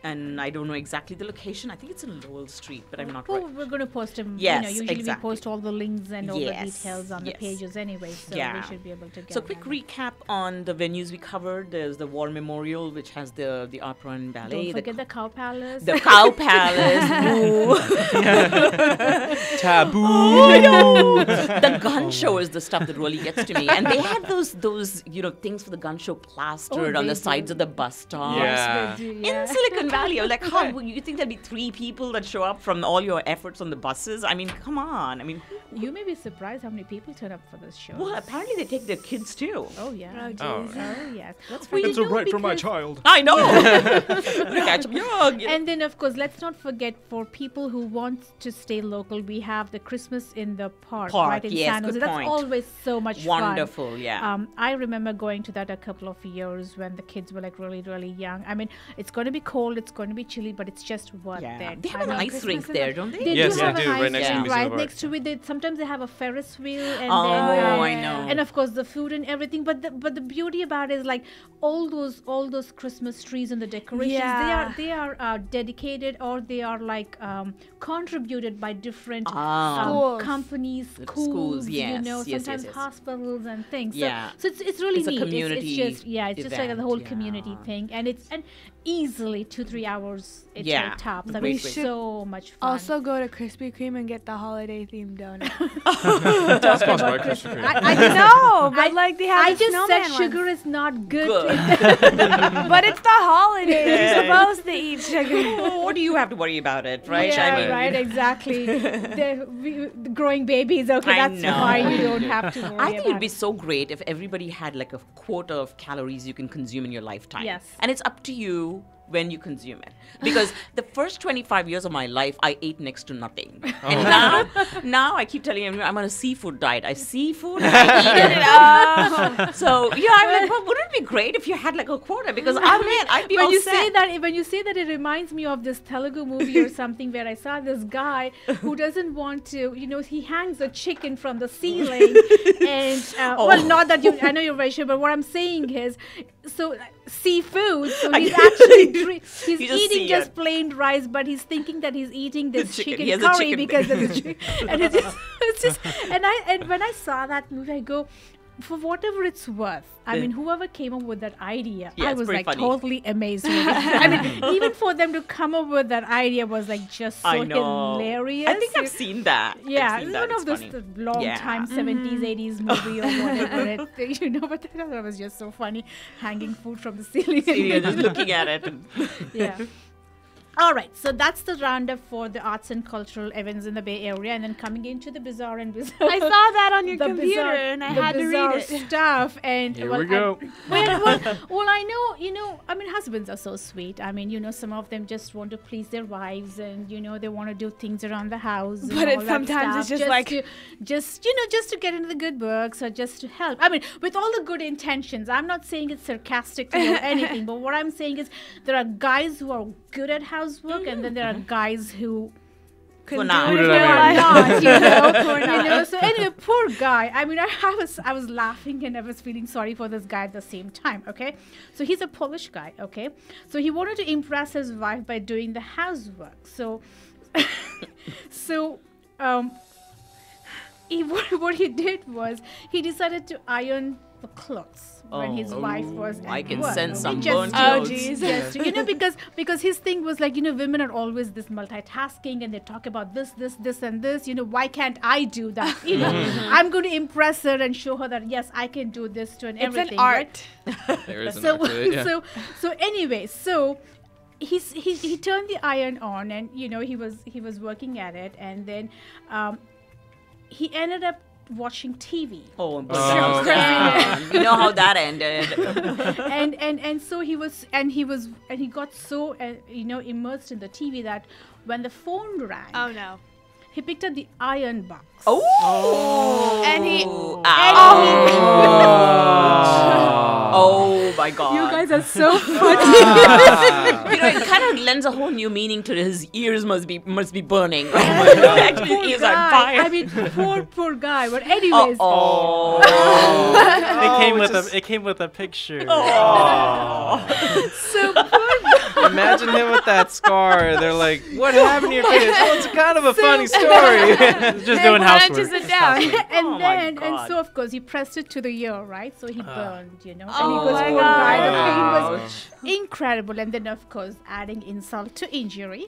and I don't know exactly the location. I think it's in Lowell Street, but I'm not right. We're going to post them. Yes, usually we post all the links and all the details on the pages anyway, so we should be able to get So quick recap on the venues we covered. There's the War Memorial, which has the opera and ballet. Don't forget the Cow Palace. The Cow Palace. Taboo. Oh, no. The gun show is the stuff that really gets to me. And they had those things for the gun show plastered on the sides of the bus stops. Yeah. In Silicon Valley. I'm like, how you think there'd be 3 people that show up from all your efforts on the buses? I mean, come on. I mean, You may be surprised how many people turn up for this show. Well, apparently they take their kids too. Oh yeah. Oh, Oh, geez. Oh yes. That's It's a right for my child. I know. Catch them young. And then, of course, let's not forget for people who want to stay local, we have the Christmas in the park right in yes, San Jose. good That's point. always so much Wonderful, fun. yeah. I remember going to that a couple of years when the kids were like really, really young. I mean, it's going to be cold, it's going to be chilly, but it's just worth it. They have an ice rink there, don't they? They Yes, do they have do, an right ice next to rink the museum right of art. next to it. Sometimes they have a Ferris wheel, and Oh, then I know. and of course the food and everything. But the beauty about it is like all those Christmas trees and the decorations. Yeah. They are dedicated, or they are like contributed by different Schools. companies, schools, yes, sometimes yes. hospitals and things. Yeah. So it's really It's a neat. community It's just like the event, whole yeah. community thing, and easily 2-3 hours. It's Yeah. like tops. I Great mean, way. so much fun. Also go to Krispy Kreme and get the holiday themed donut. Sponsored by Krispy Kreme. I just No, but like they have I the just said snowman sugar ones. is not good. But it's the holidays. You're supposed to eat sugar. Oh, what do you have to worry about it, right? Yeah, I mean, right, exactly. The growing babies, okay, I that's know. fine. You don't have to worry I think about it'd be so great if everybody had like a quota of calories you can consume in your lifetime. Yes. And it's up to you when you consume it. Because the first 25 years of my life, I ate next to nothing. And now I keep telling everyone I'm on a seafood diet. I seafood, I eat it. So, yeah, I'm like, well, wouldn't it be great if you had like a quota? Because I'd be when all you set. say that, it reminds me of this Telugu movie or something where I saw this guy who doesn't want to, he hangs a chicken from the ceiling, and well, not that I know you're very sure, but what I'm saying is, so seafood. So he's actually he's You just eating see just it. plain rice, but he's thinking that he's eating this chicken. He chicken has a curry chicken because of the chicken. And it's just and when I saw that movie, I go, for whatever it's worth, I mean, whoever came up with that idea, Yeah, I it's was pretty like funny. totally amazed with it. I mean, even for them to come up with that idea was like just so I know. hilarious. I think I've seen that. Yeah, I've seen it's that. one It's of those funny. long Yeah. time 70s, 80s movie or whatever but I thought it was just so funny, hanging food from the ceiling. You're just looking at it. Yeah. All right, so that's the roundup for the arts and cultural events in the Bay Area, and then coming into the bizarre and bizarre. I saw that on your the computer bizarre- and I the had to read bizarre it. stuff, and Here we go. well, I know, I mean, husbands are so sweet. I mean, some of them just want to please their wives, and they want to do things around the house. And But all that sometimes it's stuff, just like- just to get into the good books or just to help. I mean, with all the good intentions. I'm not saying it's sarcastically or anything, but what I'm saying is there are guys who are good at housework, and then there are guys who Couldn't Who do not? it Who if did I you're marry? not, So anyway, poor guy. I mean, I was laughing and I was feeling sorry for this guy at the same time. Okay, so he's a Polish guy. Okay, so he wanted to impress his wife by doing the housework. So, what he did was he decided to iron the clothes when his wife was at I can work. sense some Just burnt to- clothes. geez. just to- because his thing was like, women are always this multitasking and they talk about this and this, why can't I do that? I'm going to impress her and show her that yes, I can do this to and It's everything. an right? art. There is an So art to it, yeah. so anyway, so he turned the iron on, and he was working at it, and then he ended up watching TV. Oh, but Oh, that was down. You know how that ended. and so he got so immersed in the TV that when the phone rang, Oh no. he picked up the iron box. And he. Oh my God. You guys are so funny. It kind of lends a whole new meaning to his ears must be burning. Actually, his ears are on fire. I mean, poor guy. But anyways, It came with a picture. so poor Imagine him with that scar. They're like, what happened to your face? Well, it's kind of a funny story. Just doing Why don't housework. you sit down? and God. so of course he pressed it to the ear, right? So he burned, and he Oh goes, my poor guy, the pain God. was incredible. And then of course, adding insult to injury,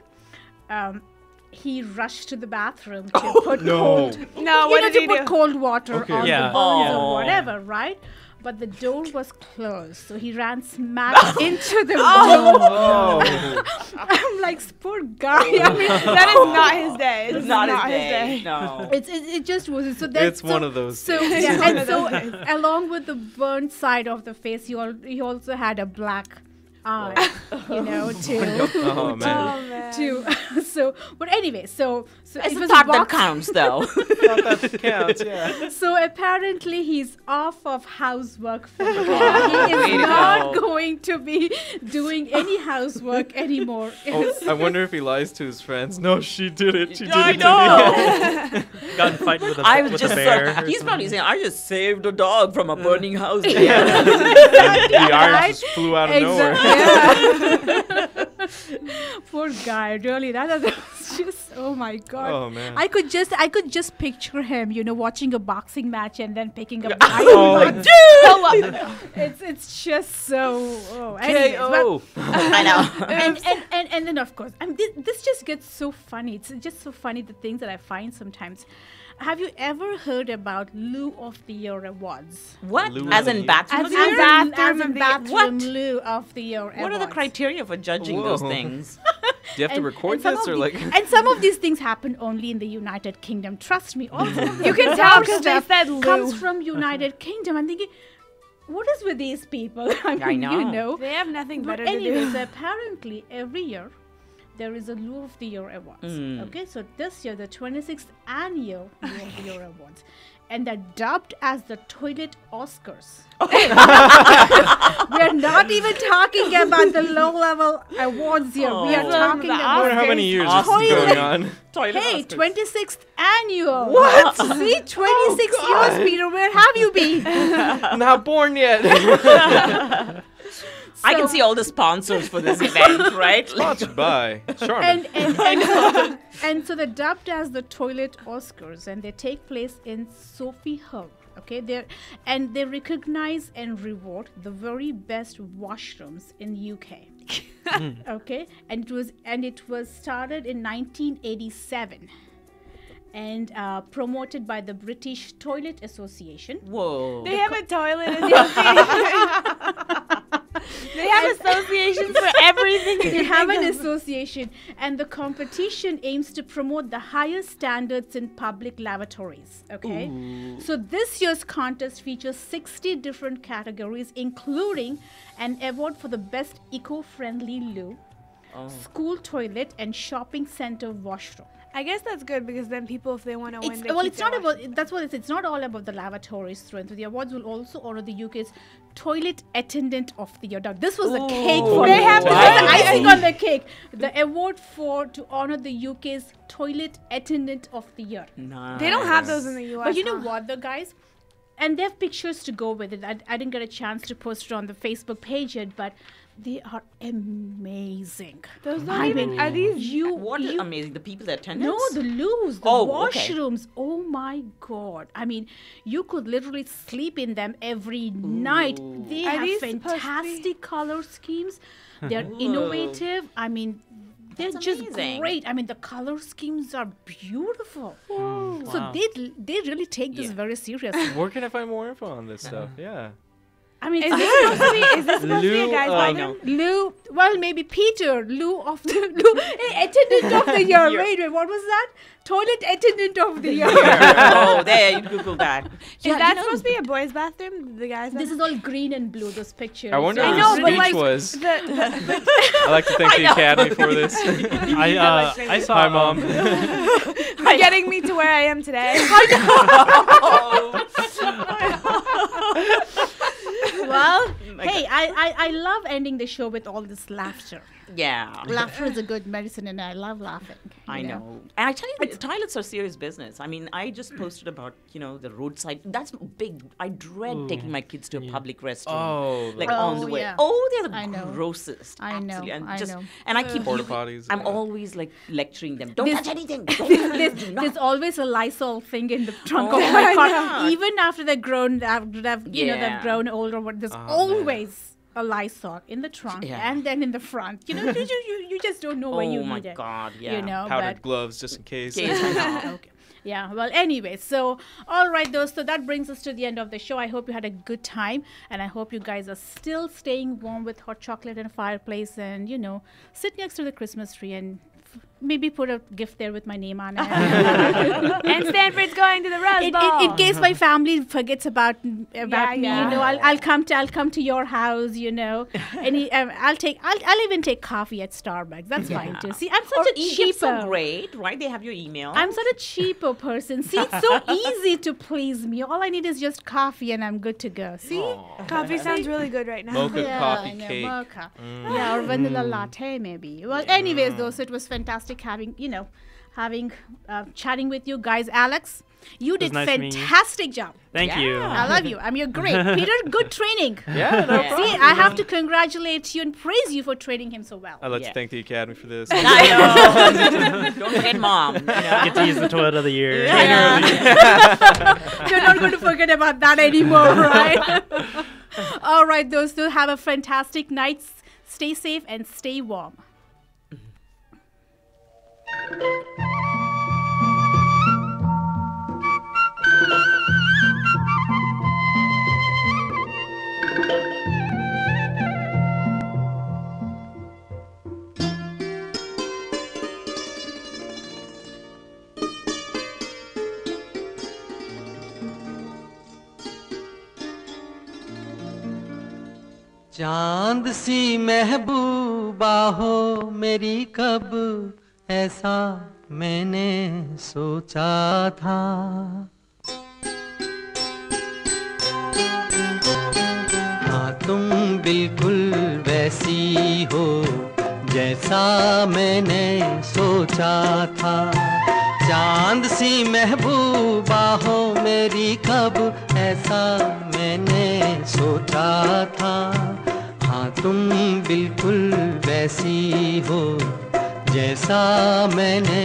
he rushed to the bathroom to put No. No, what did to he put do? cold water Okay. on Yeah. the burns Oh. or whatever, right? But the door was closed, so he ran smack into the door. Oh. I'm like, poor guy. I mean, That is not his day. It's not his day. No. it just wasn't. So that's It's one of those So days. yeah, and so along with the burnt side of the face, he also had a black eye, too. Oh man. So, but anyway, so It's it the was thought a that box. counts, though. That counts, yeah. So apparently he's off of housework for the day. He Way is to not go. going to be doing any housework anymore. Oh, I wonder if he lies to his friends. No, she did it. She did I it know. Got in fight with I a, was with just a bear. he's probably saying, I just saved a dog from a burning house. The iron just flew out of nowhere. Yeah. Poor guy, really. That was just, oh my god. Oh man. I could just picture him, watching a boxing match and then picking up the Oh, iron. KO. It's just so. Anyways, KO. I know. and then of course, this just gets so funny. It's just so funny, the things that I find sometimes. Have you ever heard about Loo of the Year awards? What? Lou As of in the bathroom As of in the year? bathroom What? Loo of the Year What are the awards. criteria for judging those Whoa. things? Do you have to record some this of or the- like? And some of these things happen only in the United Kingdom. Trust me. Also, You can tell because they said comes Lou. from United Kingdom. I'm thinking, what is with these people? I mean, know. They have nothing But better to anyways, do. apparently every year there is a Loo of the Year Awards. Okay, so this year, the 26th annual Loo of the Year Awards. And they're dubbed as the Toilet Oscars. We're not even talking about the low-level awards here. We are talking I about wonder how many years this is Toilet- going on. Toilet Hey, Oscars. 26th annual. What? See, 26 years, Peter. Where have you been? Not born yet. I can So- see all the sponsors for this event, right? Sponsored by Charmin. And so they're dubbed as the Toilet Oscars, and they take place in Sophie Hill. Okay, they recognize and reward the very best washrooms in UK. Okay, and it was started in 1987 and promoted by the British Toilet Association. Whoa. They have a toilet association. They have associations for everything. They have an association, and the competition aims to promote the highest standards in public lavatories. Okay, so this year's contest features 60 different categories, including an award for the best eco-friendly loo, school toilet, and shopping center washroom. I guess that's good because then people, if they want to win, they Well, keep it's their not washroom. about. That's what it's not all about the lavatories through and through. The awards will also honor the UK's Toilet Attendant of the Year. Now, this was a cake for They me. have This to was the do it. icing on the cake. The award to honor the UK's Toilet Attendant of the Year. Nice. They don't have those in the US. But you know huh? what, the guys, and they have pictures to go with it. I didn't get a chance to post it on the Facebook page yet, but they are amazing. Those don't even. Are these? What is amazing? The people that attend No, the loos, the Oh, okay. washrooms. Oh my God. I mean, you could literally sleep in them every night. They Are have these supposed to be- fantastic color schemes. They're innovative. I mean, they're That's just amazing. great. I mean, the color schemes are beautiful. So they really take this very seriously. Where can I find more info on this stuff? Yeah. I mean, Is this supposed to be? Is this supposed to be a Lou, guy's I bathroom? know. Lou, well, maybe Peter, Lou of the attendant of the year. Wait, what was that? Toilet attendant of the year. Oh, there, you Google that. Is that supposed to be a boy's bathroom? The guy's This bathroom? is all green and blue. This picture. I wonder So- who know, the but speech like was. The, I like to thank the Academy for this. I saw. Hi, Mom. for getting me to where I am today. Well, hey, I love ending the show with all this laughter. Yeah. Laughter is a good medicine, and I love laughing. I know. And I tell you, the toilets are serious business. I mean, I just posted about, the roadside. That's big. I dread taking my kids to a public restroom. Oh, Like Oh, on the way. yeah. Oh, they're the I know. grossest. I know, Absolutely. And I just, know. And I keep Porta potties, I'm yeah. always like lecturing them. Don't This- touch anything. There's always a Lysol thing in the trunk Oh, of my car, yeah. even after they've grown, they've Yeah. grown older. There's Oh, always a Lysol in the trunk Yeah. and then in the front. You just don't know when you Oh my need it. God, yeah. You know, Powdered but gloves just in case. Case, I know. okay. Yeah, well, anyway, so all right, those. So that brings us to the end of the show. I hope you had a good time, and I hope you guys are still staying warm with hot chocolate and a fireplace, and sit next to the Christmas tree and maybe put a gift there with my name on it. And Stanford's going to the Rose Bowl. In case my family forgets about me, yeah. I'll come to your house, and I'll even take coffee at Starbucks. That's fine too. See, I'm such a Egypt's so cheaper. great, right? They have your email. I'm such a cheaper person. See, it's so easy to please me. All I need is just coffee and I'm good to go. See? Coffee sounds really good right now. Mocha coffee I know, cake. mocha. Yeah, or vanilla latte maybe. Well, anyways, though, so it was fantastic having chatting with you guys. Alex, you did nice to meet you. fantastic job. Thank you. I love you. You're great. Peter, good training. Yeah, no problem. See, I have to congratulate you and praise you for training him so well. I'd like to thank the Academy for this. I know. Don't forget mom. Get to use the toilet of the year. You're not going to forget about that anymore, right? All right, those two, have a fantastic night. Stay safe and stay warm. चांद सी महबूबा हो मेरी कब ऐसा मैंने सोचा था हाँ तुम बिल्कुल वैसी हो जैसा मैंने सोचा था चांद सी महबूबा हो मेरी कब ऐसा मैंने सोचा था हाँ तुम बिल्कुल वैसी हो जैसा मैंने